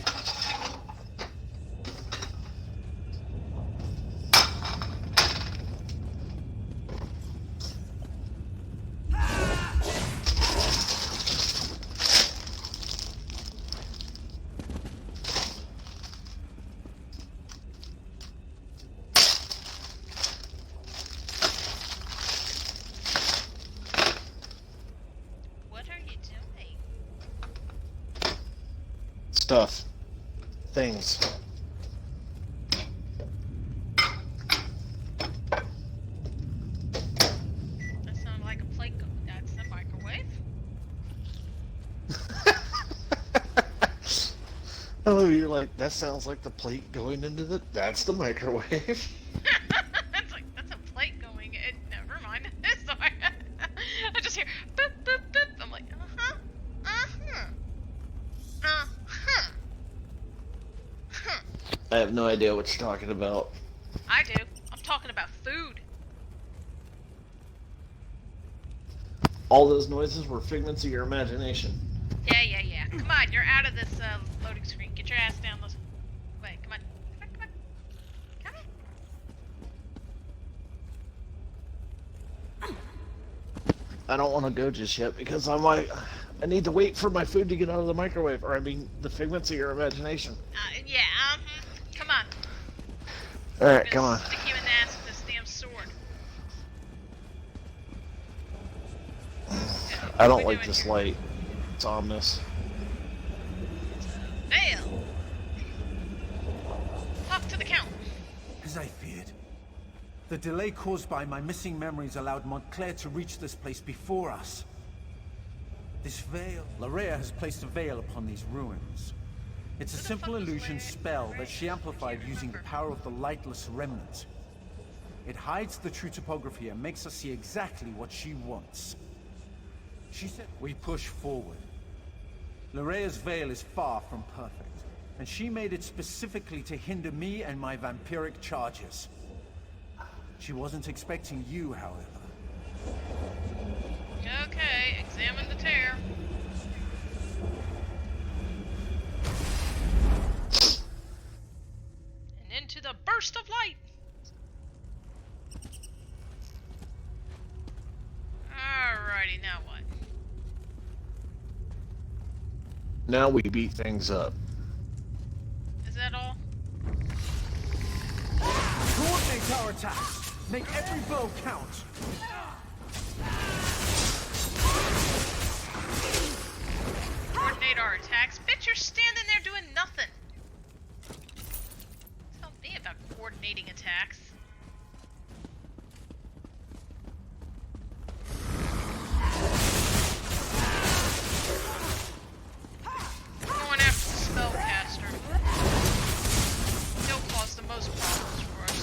Stuff. Things. That sounded like a plate. That's the microwave. Oh, you're like, that sounds like the plate going into the... That's the microwave. That's like, that's a plate going in. Never mind. Sorry. I just hear boop, boop, boop. I'm like, uh-huh. Uh-huh. Uh-huh. Huh. I have no idea what you're talking about. I do. I'm talking about food. All those noises were figments of your imagination. Yeah. Come on, you're out of this loading screen. Get your ass down this way. Come on. Come on. I don't want to go just yet because I'm like, I need to wait for my food to get out of the microwave, or I mean, the figments of your imagination. Yeah, come on. Alright, come on. Stick you in the ass with this damn sword. I don't like this light. It's ominous. Veil! Talk to the Count. As I feared. The delay caused by my missing memories allowed Montclair to reach this place before us. This veil... Lorea has placed a veil upon these ruins. It's a simple illusion spell that she amplified using the power of the Lightless Remnant. It hides the true topography and makes us see exactly what she wants. She said we push forward. Lorea's veil is far from perfect, and she made it specifically to hinder me and my vampiric charges. She wasn't expecting you, however. Okay, examine the tear. And into the burst of light. Alrighty, now what? Now we beat things up. Is that all? Coordinate our attacks! Make every blow count! Coordinate our attacks? Bitch, you're standing there doing nothing! Tell me about coordinating attacks. Going after the spellcaster. He'll cause the most problems for us.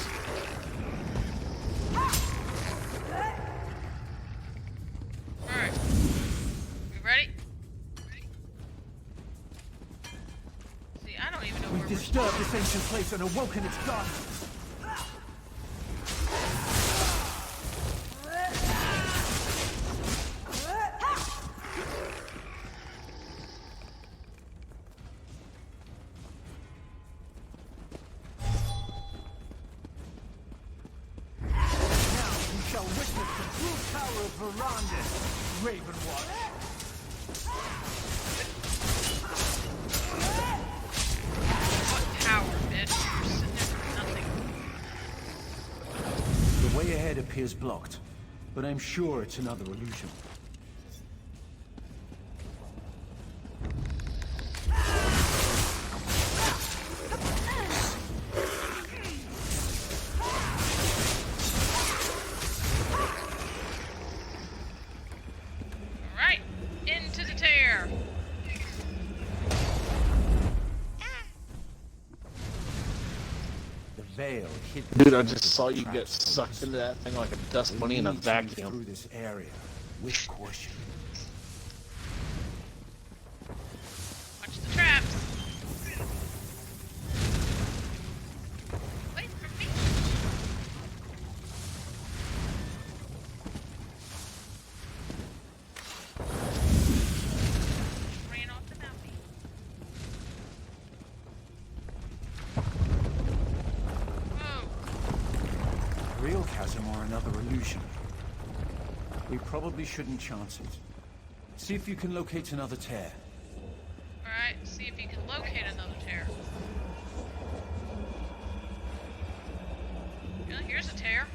Alright. You ready? See, I don't even know where We've disturbed this ancient place and awoken its darkness. Appears blocked, but I'm sure it's another illusion. Alright, into the tear. hidden. Dude, I just saw you get sucked into that thing like a dust bunny in a Through vacuum. this area with caution. Watch the traps. Wait for me. Ran off without me. Whoa. A real chasm or another illusion. We probably shouldn't chance it. See if you can locate another tear. Alright, see if you can locate another tear. Yeah, here's a tear.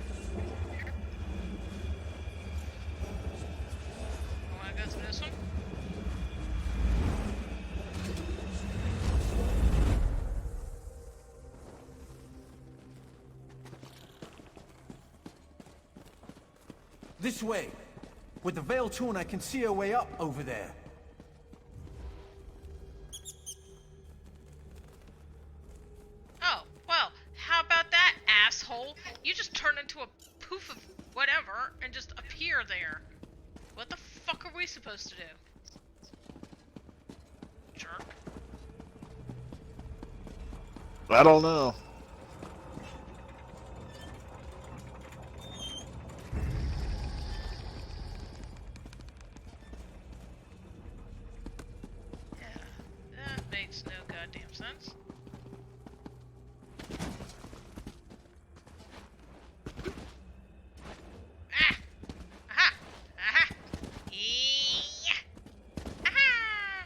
I wanna go through this one. This way! With the veil torn, I can see a way up over there. Oh, well, how about that, asshole? You just turn into a poof of whatever and just appear there. What the fuck are we supposed to do? Jerk. I don't know. That makes no goddamn sense. Ah! Aha! Aha! Yeah! Aha!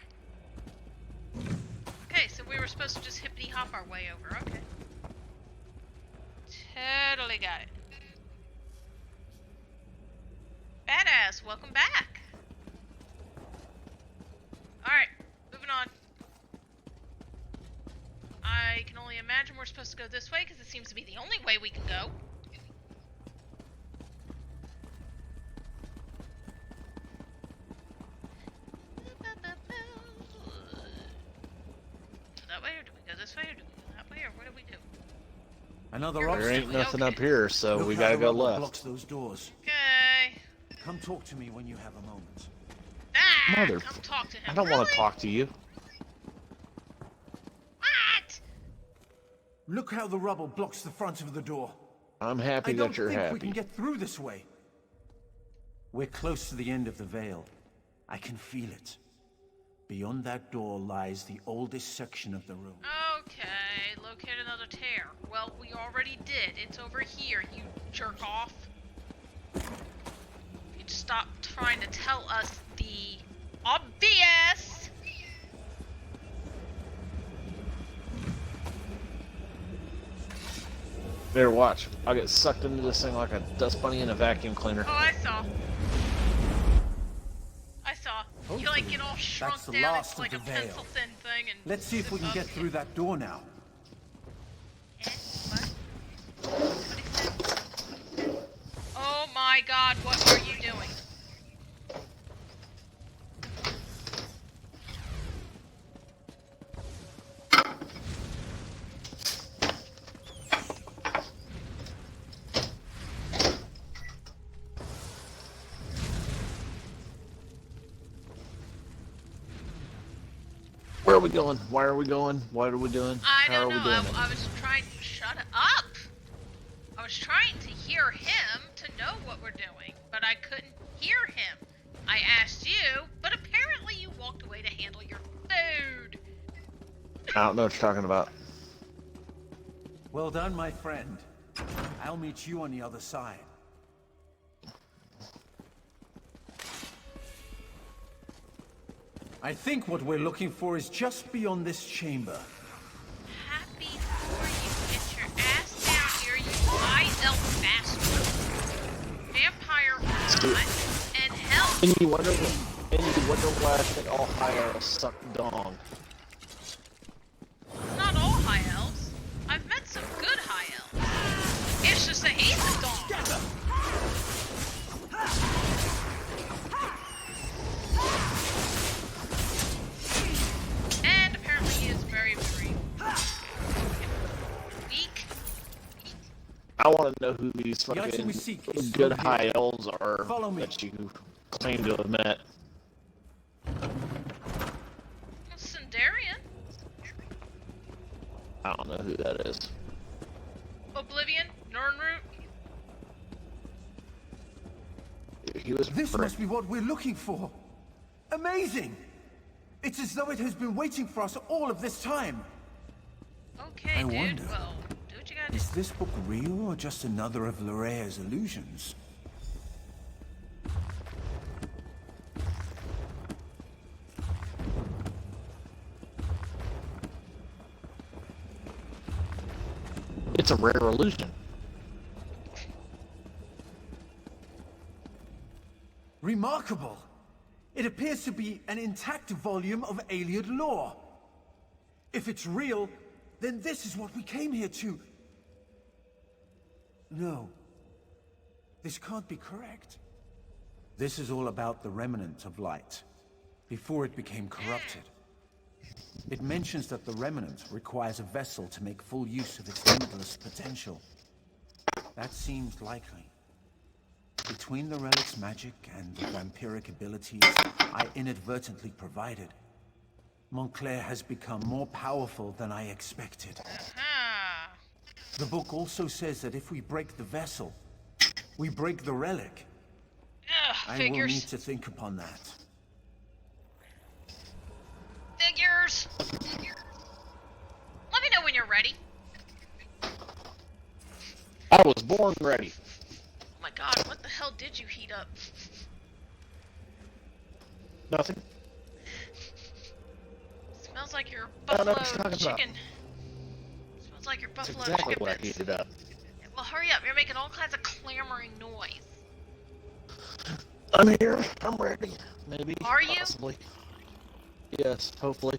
Okay, so we were supposed to just hippity hop our way over. Okay. Totally got it. Badass, welcome back. Alright, moving on. I can only imagine we're supposed to go this way because it seems to be the only way we can go. That way, or do we go this way, or do we go that way, or what do we do? Another There obstacle. ain't nothing Okay. up here, so Look we how gotta the go rubble left. blocks those doors. Okay. Come talk to me when you have a moment. Ah, Mother- come talk to him. I don't want Really? to talk to you. What? Look how the rubble blocks the front of the door. I'm happy I don't that you're think happy. we can get through this way. We're close to the end of the veil. I can feel it. Beyond that door lies the oldest section of the room. Okay, locate another tear. Well, we already did. It's over here, you jerk off. You just stop trying to tell us the obvious. There, watch. I'll get sucked into this thing like a dust bunny in a vacuum cleaner. Oh, I saw. I saw. You like get all shrunk That's the down last into like a of the veil. pencil thin thing and Let's see if we can get through that door now. What? What is that? Oh my god, what are you doing? Where are we going? Why are we going? What are we doing? I How don't are know. we doing it? I was trying to shut up. I was trying to hear him to know what we're doing, but I couldn't hear him. I asked you, but apparently you walked away to handle your food. I don't know what you're talking about. Well done, my friend. I'll meet you on the other side. I think what we're looking for is just beyond this chamber. Happy for you. Get your ass down here, you high elf bastard. Vampire god and hell. And you wonder why I think all high elves suck dong. Not all high elves. I've met some good high elves. It's just that he's a dog. And apparently he is very, very weak. know who these The item fucking we seek is good through high here. elves are Follow me. that you claim to have met. Sindarian? I don't know who that is. Oblivion? Nirnroot? He was. This must be what we're looking for. Amazing! It's as though it has been waiting for us all of this time. Okay, dude. wonder, Well, do what you gotta do. Is this book real or just another of Lorea's illusions? It's a rare illusion. Remarkable! It appears to be an intact volume of Ayleid lore. If it's real, then this is what we came here to. No. This can't be correct. This is all about the remnant of light, before it became corrupted. It mentions that the remnant requires a vessel to make full use of its limitless potential. That seems likely. Between the relic's magic and the vampiric abilities I inadvertently provided, Montclair has become more powerful than I expected. The book also says that if we break the vessel, we break the relic. I will need to think upon that. Figures! Let me know when you're ready. I was born ready. Oh my god, what the hell did you heat up? Nothing. Smells like your I don't know buffalo what you're talking chicken. Smells like your That's buffalo exactly chicken what I bits. heated up. Well, hurry up. You're making all kinds of clamoring noise. I'm here. I'm ready. Maybe. Are you? Possibly. Yes, hopefully.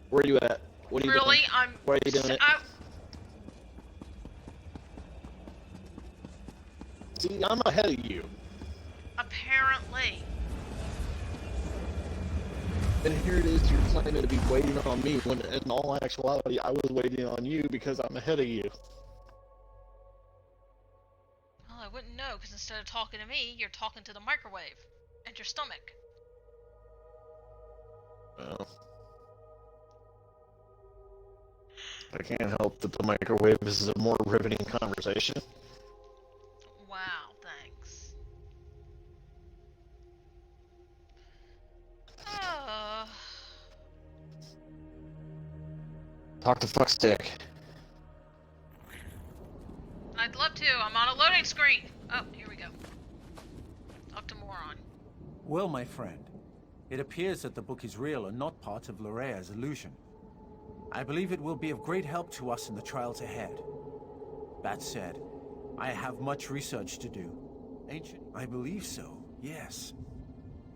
Where are you at? What are you Really? doing? Why are you doing it? See, I'm ahead of you. Apparently. And here it is, you're claiming to be waiting on me, when in all actuality, I was waiting on you because I'm ahead of you. Well, I wouldn't know, because instead of talking to me, you're talking to the microwave. And your stomach. Well, I can't help that the microwave is a more riveting conversation. Wow, thanks. Talk to Fuckstick. I'd love to. I'm on a loading screen. Oh, here we go. Talk to Moron. Well, my friend, it appears that the book is real and not part of Lorea's illusion. I believe it will be of great help to us in the trials ahead. That said, I have much research to do. Ancient? I believe so, yes.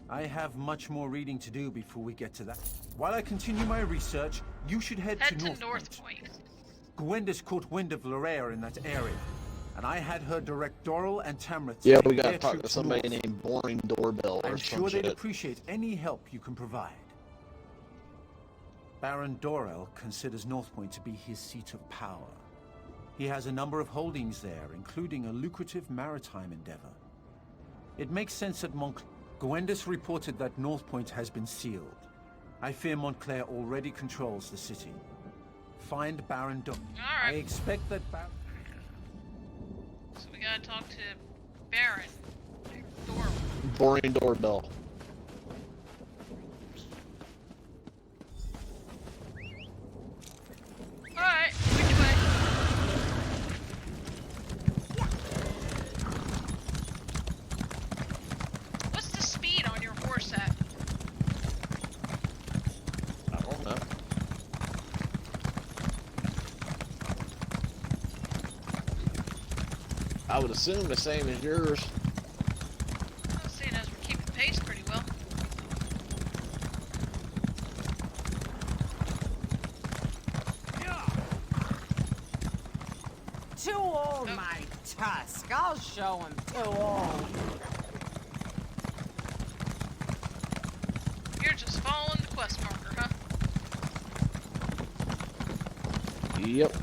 I have much more reading to do before we get to that. While I continue my research, you should head to North Point. Gwendis caught wind of Lorea in that area, and I had her direct Doral and Tamrith. Yeah, we gotta talk to somebody named Boring Doorbell or I'm some sure they'd shit. appreciate any help you can provide. Baron Dorel considers Northpoint to be his seat of power. He has a number of holdings there, including a lucrative maritime endeavor. It makes sense that Gwendis reported that Northpoint has been sealed. I fear Montclair already controls the city. Find Baron Dorel. I expect that Baron... So we gotta talk to Baron. Boring Doorbell. Alright, which way? What's the speed on your horse at? I don't know. I would assume the same as yours. Well, seeing as we're keeping pace pretty well. Too old, my tusk. I'll show him. Too old. You're just following the quest marker, huh? Yep.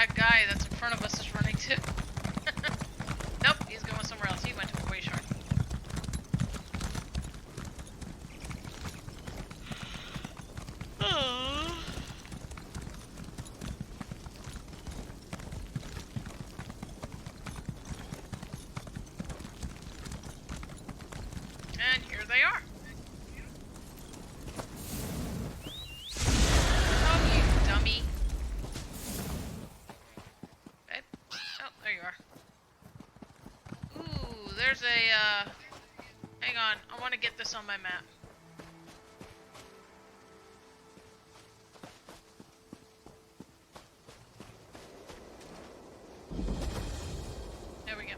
that guy that's in front of us is running too. Nope, he's going somewhere else. He went to a way shard. And here they are. Oh, you dummy. Okay. Oh, there you are. Ooh, there's a, hang on. I want to get this on my map. There we go.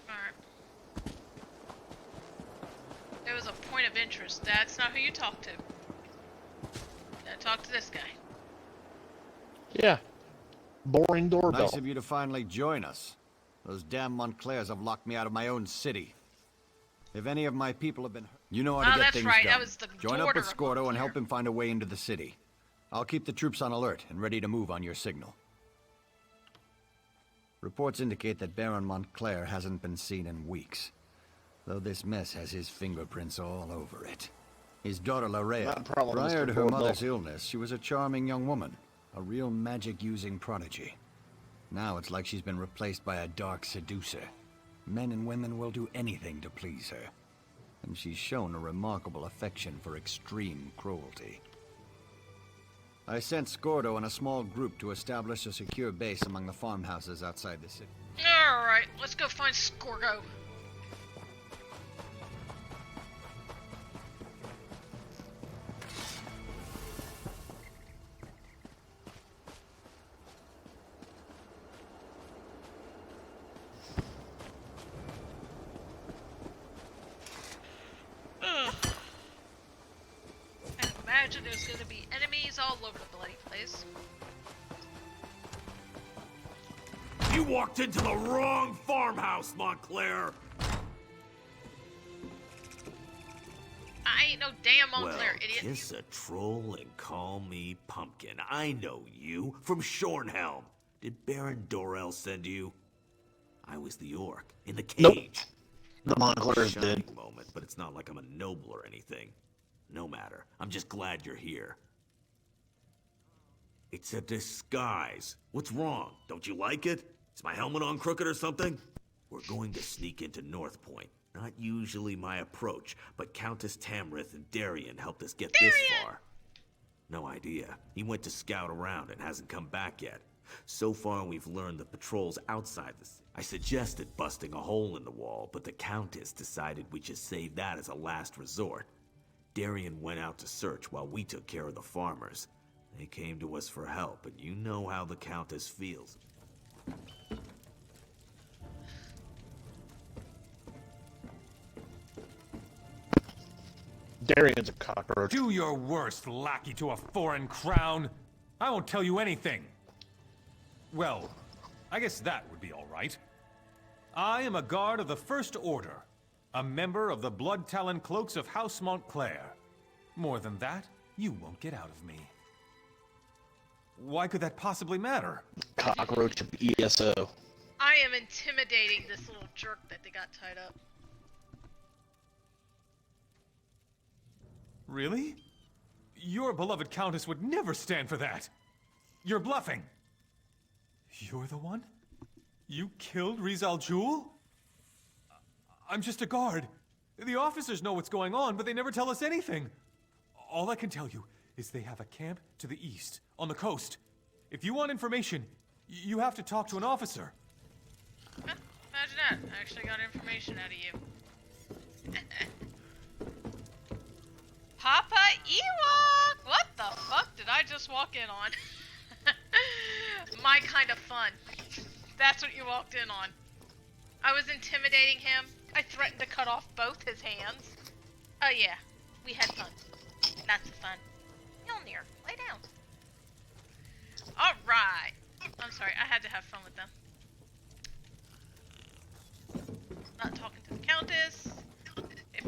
Alright. There was a point of interest. That's not who you talk to. Gotta talk to this guy. Yeah. Boring doorbell. Nice of you to finally join us. Those damn Montclairs have locked me out of my own city. If any of my people have been hurt, you know how to get things done. That was the Join up daughter with of Scordo and Montclair. help him find a way into the city. I'll keep the troops on alert and ready to move on your signal. Reports indicate that Baron Montclair hasn't been seen in weeks, though this mess has his fingerprints all over it. His daughter Larea, prior to her mother's illness, she was a charming young woman, a real magic-using prodigy. Now it's like she's been replaced by a dark seducer. Men and women will do anything to please her, and she's shown a remarkable affection for extreme cruelty. I sent Scordo and a small group to establish a secure base among the farmhouses outside the city. Alright, let's go find Scorgo. I imagine there's gonna be enemies all over the bloody place. You walked into the wrong farmhouse, Montclair! I ain't no damn Montclair, well, idiot. Kiss a troll and call me Pumpkin. I know you from Shornhelm. Did Baron Dorell send you? I was the orc in the cage. Nope. The Montclairs Shining did. moment, but it's not like I'm a noble or anything. No matter. I'm just glad you're here. It's a disguise. What's wrong? Don't you like it? Is my helmet on crooked or something? We're going to sneak into North Point. Not usually my approach, but Countess Tamrith and Darien helped us get this far. No idea. He went to scout around and hasn't come back yet. So far, we've learned the patrols outside the city. I suggested busting a hole in the wall, but the Countess decided we should save that as a last resort. Darien went out to search while we took care of the farmers. They came to us for help, and you know how the Countess feels. Darian's a cockroach. Do your worst, lackey to a foreign crown. I won't tell you anything. Well, I guess that would be all right. I am a guard of the First Order, a member of the Blood Talon Cloaks of House Montclair. More than that, you won't get out of me. Why could that possibly matter? Cockroach of ESO. I am intimidating this little jerk that they got tied up. Really? Your beloved Countess would never stand for that. You're bluffing. You're the one? You killed Rizal Jul? I'm just a guard. The officers know what's going on, but they never tell us anything. All I can tell you is they have a camp to the east, on the coast. If you want information, you have to talk to an officer. Huh, imagine that. I actually got information out of you. Papa Ewok! What the fuck did I just walk in on? My kind of fun. That's what you walked in on. I was intimidating him. I threatened to cut off both his hands. Oh yeah, we had fun. Lots of fun. Mjolnir, lay down. Alright. I'm sorry, I had to have fun with them. Not talking to the Countess.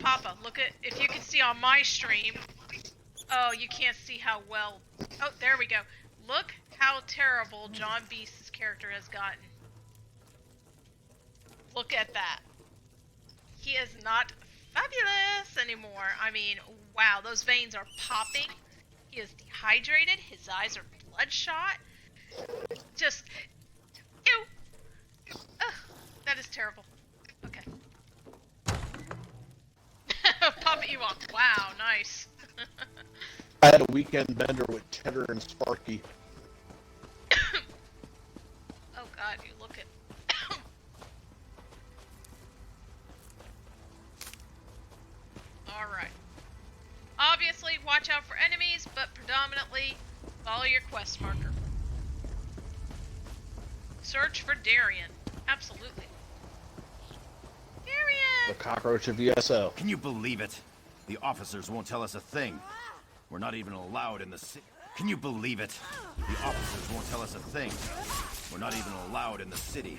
Papa, look at, if you can see on my stream. Oh, you can't see how well. Oh, there we go. Look how terrible John Beast's character has gotten. Look at that. He is not fabulous anymore. I mean, wow, those veins are popping. He is dehydrated. His eyes are bloodshot. Just, ew. Ugh, that is terrible. Okay. Papa Ewok. Wow, nice. I had a weekend bender with Cheddar and Sparky. Oh god, you look at... Alright. Obviously, watch out for enemies, but predominantly, follow your quest marker. Search for Darien. Absolutely. Darien! The cockroach of ESO. Can you believe it? The officers won't tell us a thing. We're not even allowed in the city. Can you believe it? The officers won't tell us a thing. We're not even allowed in the city.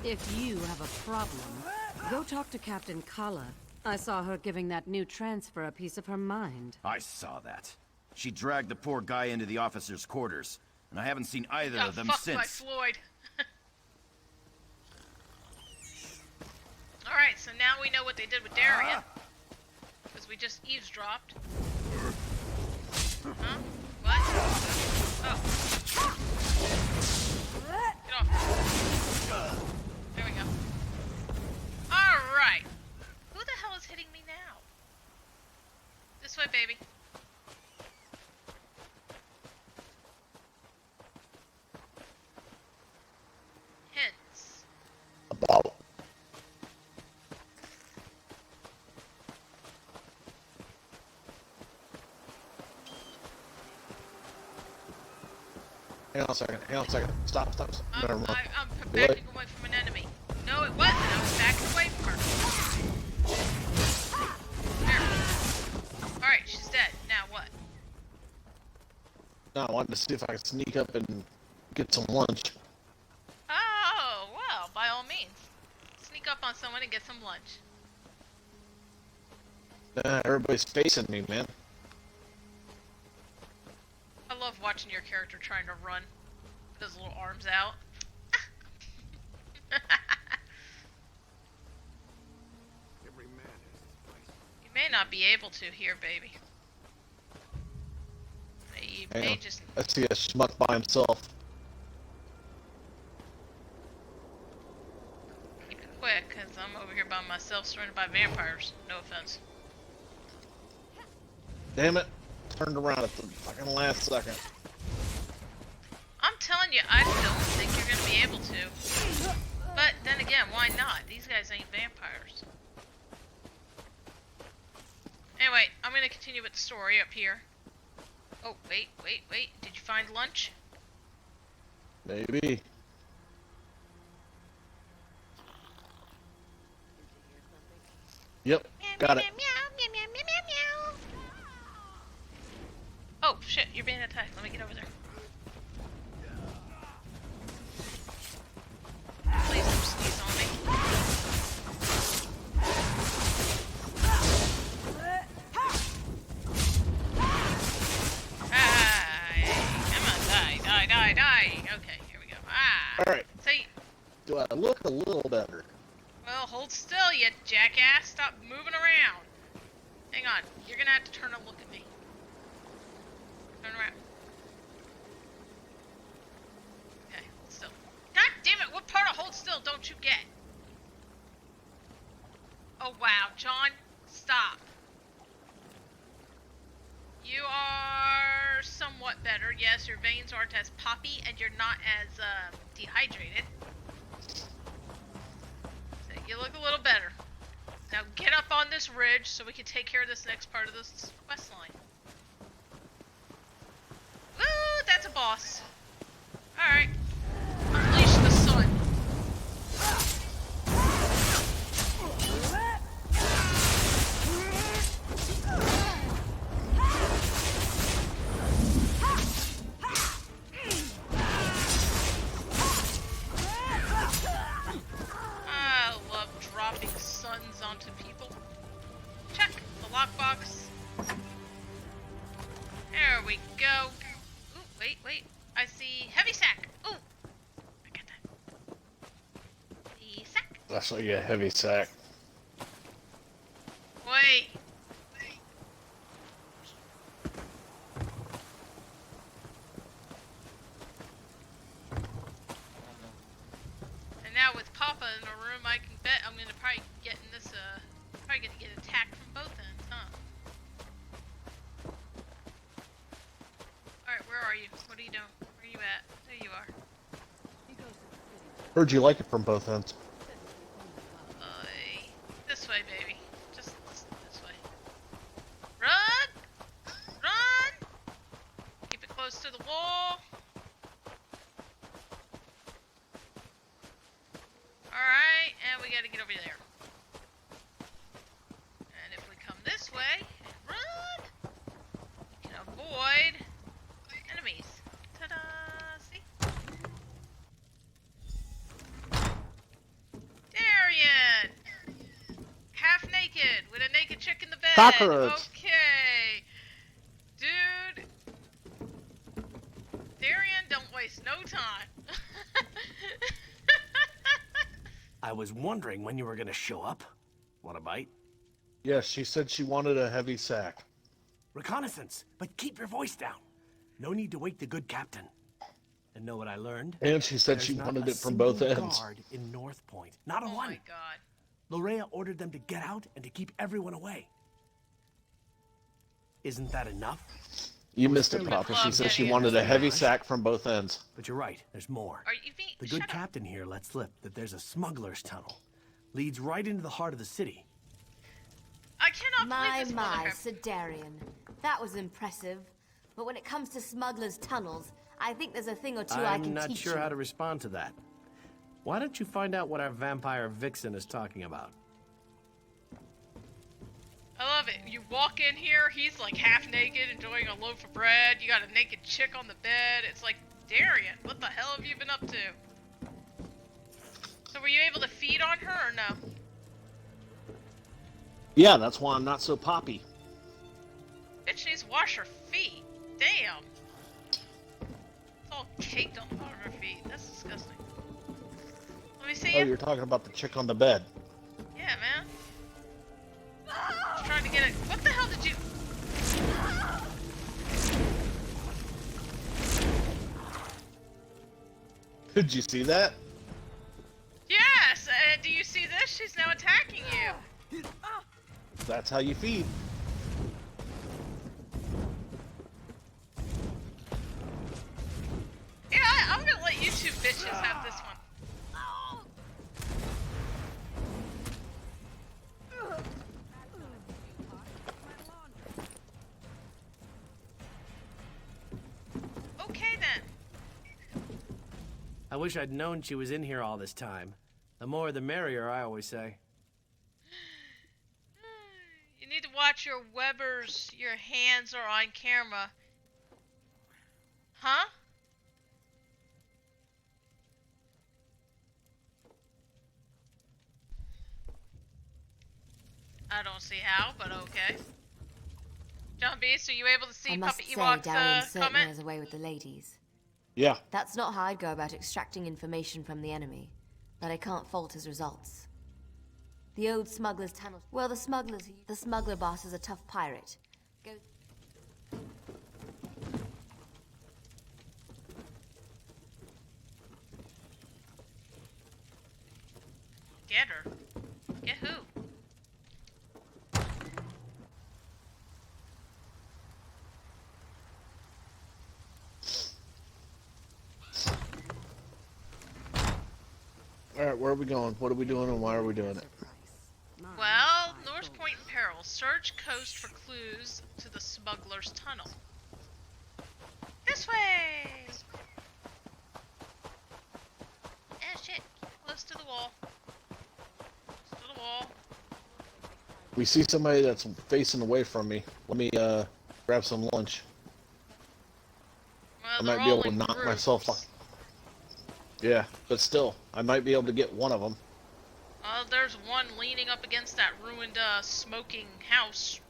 If you have a problem, go talk to Captain Kala. I saw her giving that new transfer a piece of her mind. I saw that. She dragged the poor guy into the officers' quarters, and I haven't seen either of them since. By Floyd. Alright, so now we know what they did with Darien. Because we just eavesdropped. Huh? What? Oh. Get off. There we go. Alright. Who the hell is hitting me now? This way, baby. Hints. About. Hang on a second. Stop. Never mind. I'm backing away from an enemy. No, it wasn't. I was backing away from her. There. Alright, she's dead. Now what? No, I wanted to see if I could sneak up and get some lunch. Oh, well, by all means. Sneak up on someone and get some lunch. Everybody's facing me, man. I love watching your character trying to run with his little arms out. You may not be able to here, baby. You may just... I see a schmuck by himself. Keep it quick, because I'm over here by myself surrounded by vampires. No offense. Damn it. Turned around at the fucking last second. I'm telling you, I don't think you're going to be able to. But then again, why not? These guys ain't vampires. Anyway, I'm going to continue with the story up here. Oh, wait. Did you find lunch? Maybe. Yep, got it. Oh, shit, you're being attacked. Let me get over there. Please don't sneeze on me. Come on, die. Okay, here we go. Alright. See? Do I look a little better? Well, hold still, you jackass. Stop moving around. Hang on. You're gonna have to turn and look at me. Turn around. Okay, hold still. God damn it, what part of hold still don't you get? Oh wow, John, stop. You are somewhat better. Yes, your veins aren't as poppy and you're not as dehydrated. So you look a little better. Now get up on this ridge so we can take care of this next part of this quest line. Woo, that's a boss. Alright. Unleash the sun. I love dropping suns onto people. we go. Ooh, wait. I see heavy sack. Ooh, I got that. The sack. I saw you a heavy sack. Wait. And now with Papa in the room, I can bet I'm gonna probably get in this. Probably gonna get attacked from both ends, huh? All right, where are you? What are you doing? Where are you at? There you are. Heard you like it from both ends. This way, baby. Just this way. Run! Run! Keep it close to the wall. Alright, and we gotta get over there. And if we come this way and run, we can avoid enemies. Ta-da! See? Darian! Half naked, with a naked chick in the bed. Cockroach. Okay. Dude. Darian, don't waste no time. I was wondering when you were gonna show up. Want a bite? Yes, she said she wanted a heavy sack. Reconnaissance, but keep your voice down. No need to wake the good captain. And know what I learned? And she said There's she not wanted a it from both single ends. guard in North Point. Not a one. Oh my god. Lorea ordered them to get out and to keep everyone away. Isn't that enough? You missed it, Papa. She said she wanted a heavy sack from both ends. But you're right, there's more. Are you being... The good captain here let slip that there's a smuggler's tunnel. Leads right into the heart of the city. I cannot believe this My, motherfucker. Sir Darian. That was impressive. But when it comes to smugglers' tunnels, I think there's a thing or two I can I'm not teach sure you. how to respond to that. Why don't you find out what our vampire vixen is talking about? I love it. You walk in here, he's like half naked, enjoying a loaf of bread. You got a naked chick on the bed. It's like, Darian, what the hell have you been up to? So were you able to feed on her or no? Yeah, that's why I'm not so poppy. Bitch needs to wash her feet. Damn. It's all caked on the bottom of her feet. That's disgusting. Let me see Oh, you. you're talking about the chick on the bed. Yeah, man. Just trying to get it. What the hell did you... Did you see that? Yes! Do you see this? She's now attacking you. That's how you feed. Yeah, I'm gonna let you two bitches have this one. Okay then. I wish I'd known she was in here all this time. The more the merrier, I always say. You need to watch your Webbers. Your hands are on camera. Huh? I don't see how, but okay. John Beast, are you able to see I must Puppet say, Ewok's Darian certainly comment? has a way with the ladies. Yeah. That's not how I'd go about extracting information from the enemy, but I can't fault his results. The old smuggler's tunnel. Well, the smuggler boss is a tough pirate. Go. Get her. Get who? Alright, where are we going? What are we doing and why are we doing it? Well, North Point in peril. Search coast for clues to the smuggler's tunnel. This way! Oh shit. Close to the wall. Close to the wall. We see somebody that's facing away from me. Let me grab some lunch. Well, I they're might be all able to in knock groups. myself off. Yeah, but still, I might be able to get one of them. There's one leaning up against that ruined, smoking house.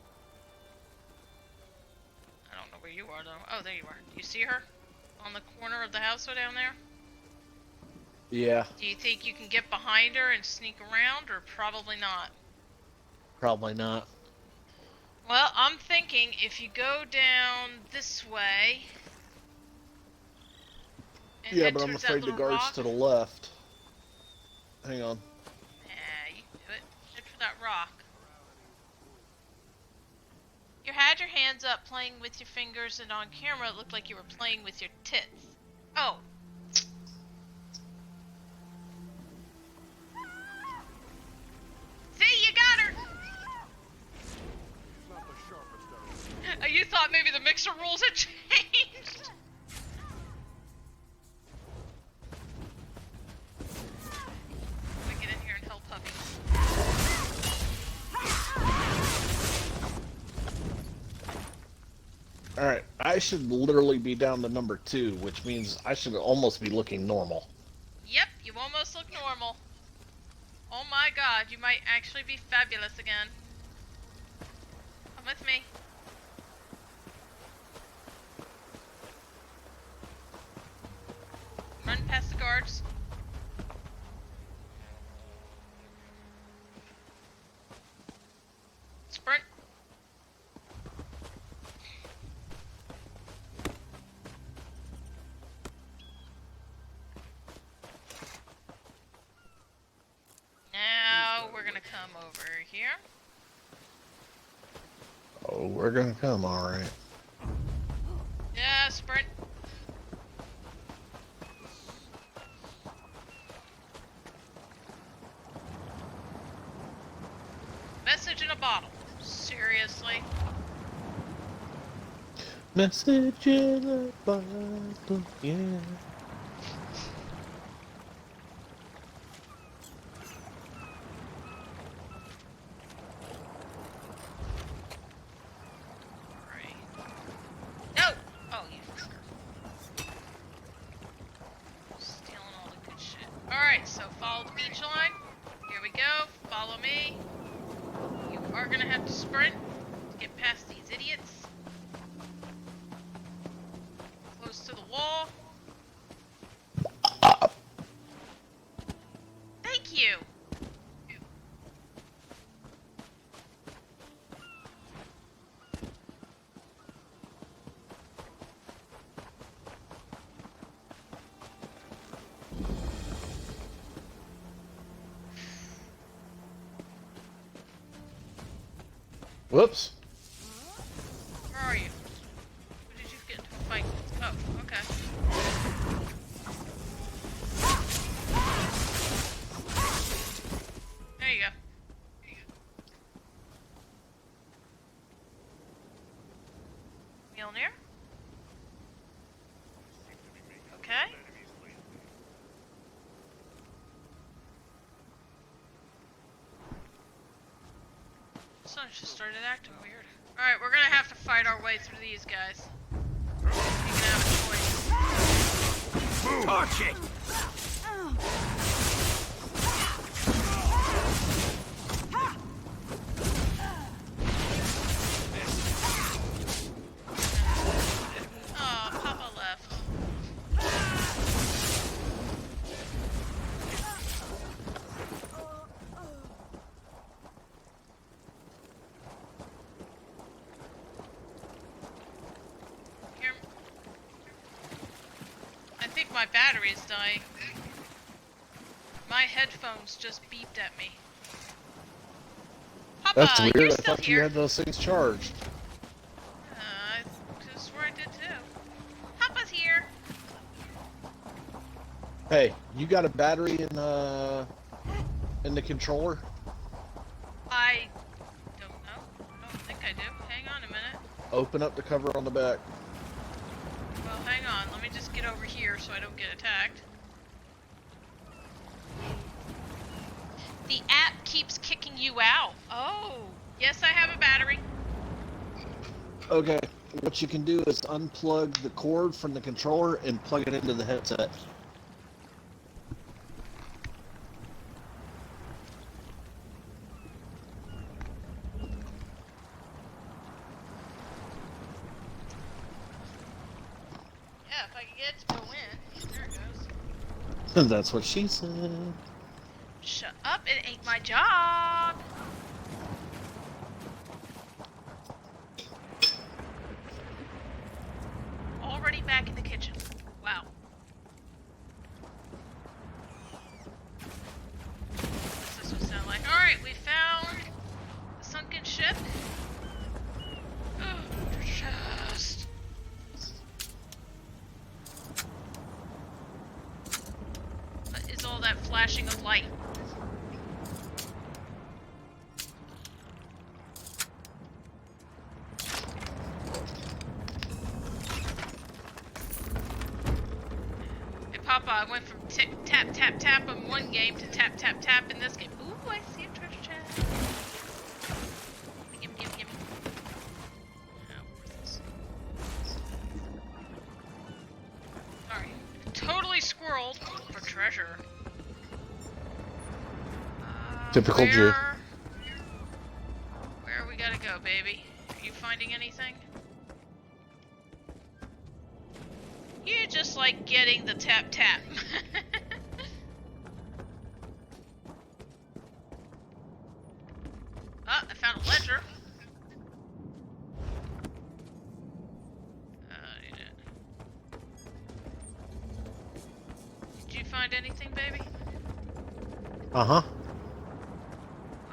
I don't know where you are, though. Oh, there you are. Do you see her? On the corner of the house way down there? Yeah. Do you think you can get behind her and sneak around, or probably not? Probably not. Well, I'm thinking if you go down this way... Yeah, but I'm afraid the guard's to the left. Hang on. Yeah, you can do it. Head for that rock. You had your hands up playing with your fingers, and on camera it looked like you were playing with your tits. Oh. See, you got her! You thought maybe the mixer rules had changed? Let me get in here and help Puppy. Alright, I should literally be down to number 2, which means I should almost be looking normal. Yep, you almost look normal. Oh my god, you might actually be fabulous again. Come with me. Run past the guards. Sprint. Now we're gonna come over here. Oh, we're gonna come, alright. Yeah, sprint. Message in a bottle. Seriously? Message in a bottle, yeah. No! Oh, you fucker. Stealing all the good shit. Alright, so follow the beach line. Here we go. Follow me. You are gonna have to sprint to get past these idiots. Close to the wall. Thank you! Whoops. Where are you? Who did you get into a fight with? Oh, okay. There you go. Mjolnir? Okay. Sun just started acting weird. Alright, we're gonna have to fight our way through these guys. You can have a choice. Torch it! Oh, Papa left. Here. I think my battery is dying. My headphones just beeped at me. Papa, That's weird, you're I still thought here. you had those things charged. I could swear I did too. Papa's here. Hey, you got a battery in the controller? I don't know. I don't think I do. Hang on a minute. Open up the cover on the back. Well, hang on. Let me just get over here so I don't get attacked. The app keeps kicking you out. Oh, yes, I have a battery. Okay, what you can do is unplug the cord from the controller and plug it into the headset. Yeah, if I can get it to go in. There it goes. That's what she said. Shut up, it ain't my job! Already back in the kitchen. Wow. What's this one sound like? Alright, we found the sunken ship. Oh, chest. What is all that flashing of light? I went from tap tap tap in one game to tap tap tap in this game. Ooh, I see a treasure chest. Gimme, gimme, gimme. Oh, worthless. Sorry. Totally squirreled for treasure. Typical Jew. Where we gotta go, baby? Are you finding anything? You just like getting the tap tap. Oh, I found a ledger. Did you find anything, baby? Uh-huh.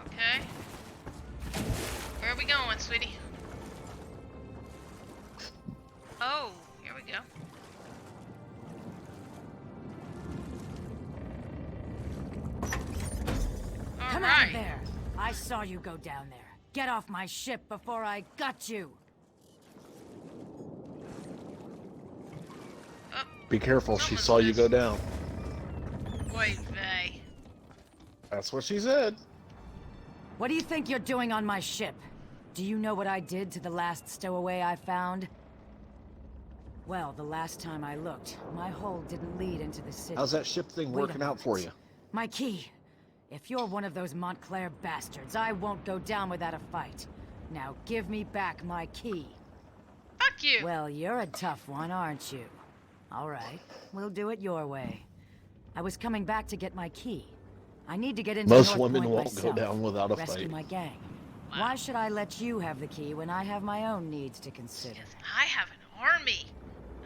Okay. Where are we going, sweetie? Oh, here we go. Come out of there! I saw you go down there. Get off my ship before I got you! Be careful, she saw you go down. Wait, vey. That's what she said. What do you think you're doing on my ship? Do you know what I did to the last stowaway I found? Well, the last time I looked, my hull didn't lead into the city. How's that ship thing working out for you? My key. If you're one of those Montclair bastards, I won't go down without a fight. Now give me back my key. Fuck you! Well, you're a tough one, aren't you? Alright, we'll do it your way. I was coming back to get my key. I need to get into Most North women Point won't myself, go down without a rescue fight. my gang. Wow. Why should I let you have the key when I have my own needs to consider? I have an army.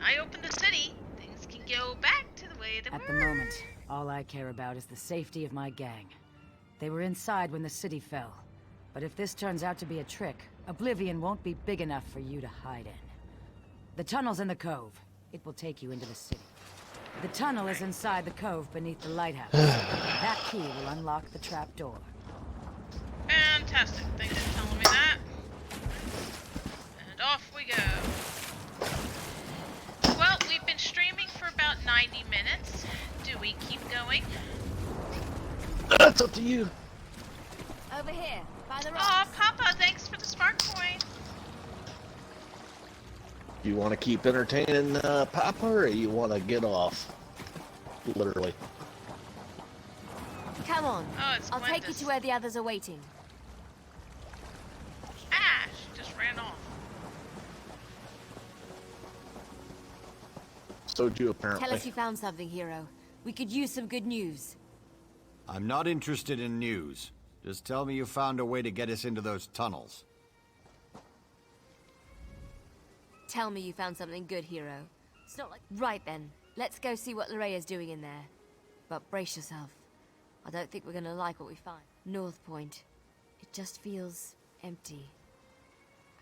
I open the city, things can go back to the way they were. At the moment, all I care about is the safety of my gang. They were inside when the city fell. But if this turns out to be a trick, Oblivion won't be big enough for you to hide in. The tunnel's in the cove. It will take you into the city. The tunnel is inside the cove beneath the lighthouse. That key will unlock the trapdoor. Fantastic. Thanks for telling me that. And off we go. Well, we've been streaming for about 90 minutes. Do we keep going? That's up to you. Over here, by the rocks. Aw, Papa, thanks for the spark coin. You want to keep entertaining Papa, or you want to get off? Literally. Come on. Oh, it's I'll take you to where the others are waiting. Ah, she just ran off. So do you, apparently. Tell us you found something, hero. We could use some good news. I'm not interested in news. Just tell me you found a way to get us into those tunnels. Tell me you found something good, hero. It's not like... Right then. Let's go see what Lorraia's doing in there. But brace yourself. I don't think we're gonna like what we find. North Point. It just feels empty.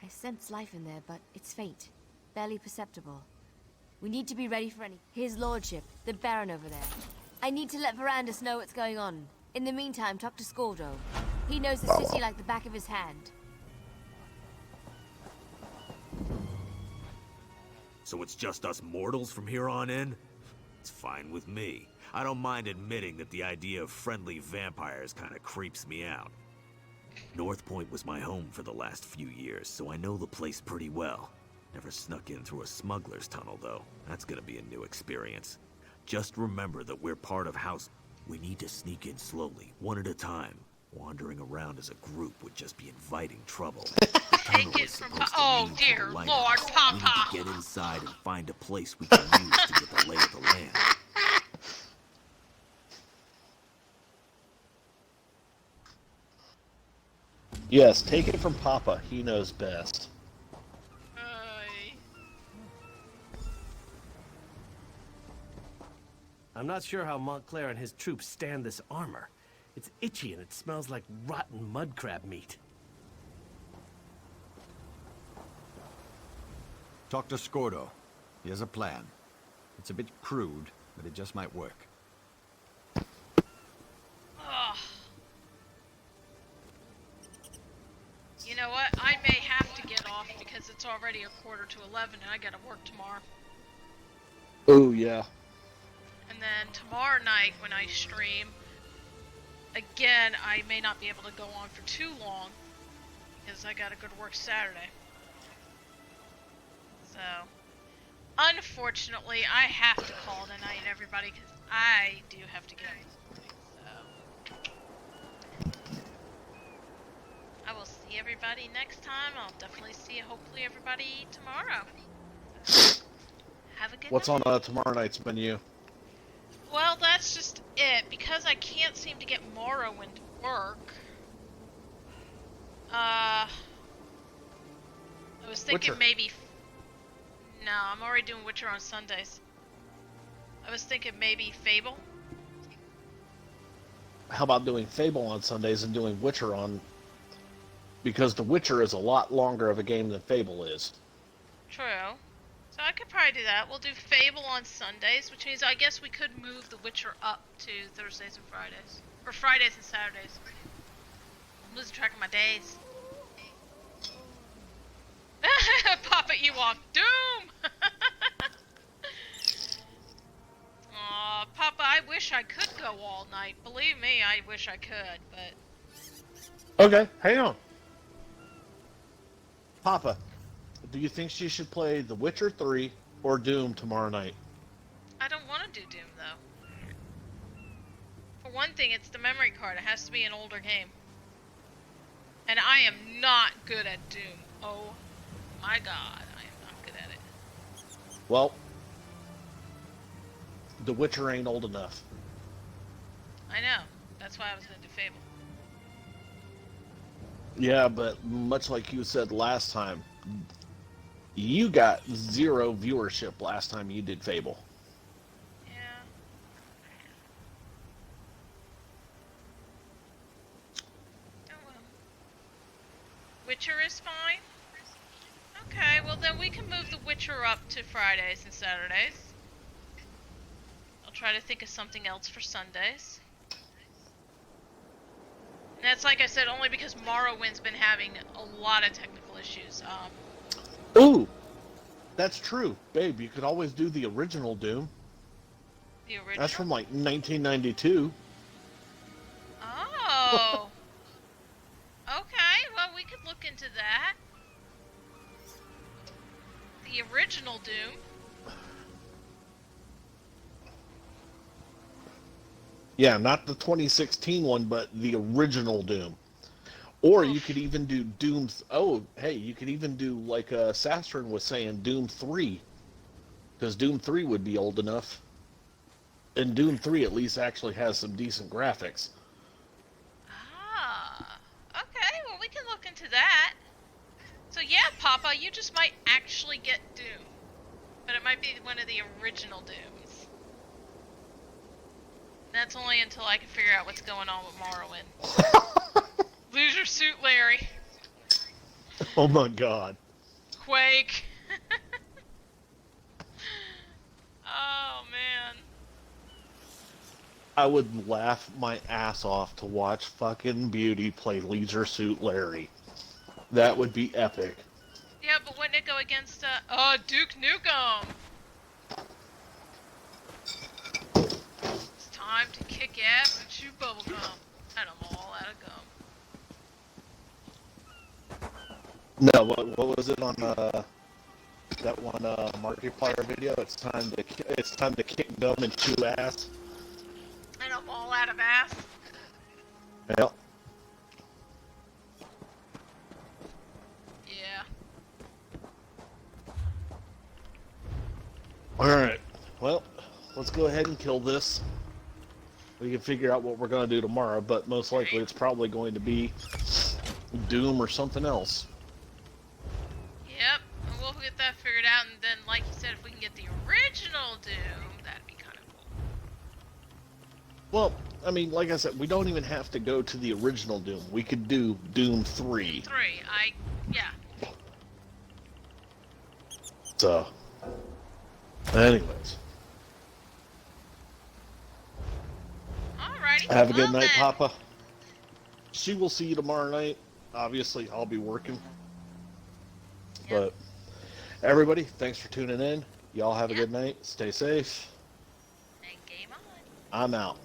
I sense life in there, but it's faint. Barely perceptible. We need to be ready for any... His lordship, the Baron over there. I need to let Verandus know what's going on. In the meantime, talk to Scordo. He knows the city like the back of his hand. So it's just us mortals from here on in? It's fine with me. I don't mind admitting that the idea of friendly vampires kinda creeps me out. North Point was my home for the last few years, so I know the place pretty well. Never snuck in through a smuggler's tunnel, though. That's gonna be a new experience. Just remember that we're part of House... We need to sneak in slowly, one at a time. Wandering around as a group would just be inviting trouble. take it from oh dear Lord, Papa. We need to get inside and find a place we can use to get the lay of the land. Yes, take it from Papa. He knows best. I'm not sure how Montclair and his troops stand this armor. It's itchy and it smells like rotten mud crab meat. Talk to Scordo. He has a plan. It's a bit crude, but it just might work. Ugh. You know what? I may have to get off because it's already 11:15 and I gotta work tomorrow. Oh, yeah. And then tomorrow night when I stream, again, I may not be able to go on for too long because I gotta go to work Saturday. So, unfortunately, I have to call tonight, everybody, because I do have to get up. So, I will see everybody next time. I'll definitely see, hopefully, everybody tomorrow. So, have a good What's night. on tomorrow night's menu? Well, that's just it. Because I can't seem to get Morrowind to work. I was thinking Witcher. maybe... No, I'm already doing Witcher on Sundays. I was thinking maybe Fable. How about doing Fable on Sundays and doing Witcher on... Because The Witcher is a lot longer of a game than Fable is. True. So I could probably do that. We'll do Fable on Sundays, which means I guess we could move The Witcher up to Thursdays and Fridays. Or Fridays and Saturdays. I'm losing track of my days. Papa Ewok Doom! Aw, Papa, I wish I could go all night. Believe me, I wish I could, but... Okay, hang on. Papa, do you think she should play The Witcher 3 or Doom tomorrow night? I don't want to do Doom, though. For one thing, it's the memory card. It has to be an older game. And I am not good at Doom. Oh my god, I am not good at it. Well, The Witcher ain't old enough. I know. That's why I was going to do Fable. Yeah, but much like you said last time, you got 0 viewership last time you did Fable. Yeah. Oh well. Witcher is fine? Okay, well then we can move The Witcher up to Fridays and Saturdays. I'll try to think of something else for Sundays. And that's, like I said, only because Morrowind's been having a lot of technical issues. Ooh! That's true. Babe, you could always do the original Doom. The original? That's from, like, 1992. Oh! Okay, well we could look into that. The original Doom. Yeah, not the 2016 one, but the original Doom. Or you could even do Doom... Oh, hey, you could even do, like Sastron was saying, Doom 3. Because Doom 3 would be old enough. And Doom 3 at least actually has some decent graphics. Ah, okay, well we can look into that. So yeah, Papa, you just might actually get Doom. But it might be one of the original Dooms. That's only until I can figure out what's going on with Morrowind. Lose your suit, Larry. Oh my god. Quake. Oh, man. I would laugh my ass off to watch fucking Beauty play Leisure Suit Larry. That would be epic. Yeah, but wouldn't it go against, Duke Nukem? It's time to kick ass and chew bubblegum. And I'm all out of gum. No, what was it on that one Markiplier video? It's time to kick gum and chew ass. And I'm all out of ass. Yep. Yeah. Alright, well, let's go ahead and kill this. We can figure out what we're going to do tomorrow, but most likely it's probably going to be Doom or something else. Yep, we'll get that figured out, and then, like you said, if we can get the original Doom, that'd be kind of cool. Well, I mean, like I said, we don't even have to go to the original Doom. We could do Doom 3. Yeah. So, anyways. Alrighty. Have a good night, Papa. She will see you tomorrow night. Obviously, I'll be working. But, everybody, thanks for tuning in. Y'all have a good night. Stay safe. And game on. I'm out.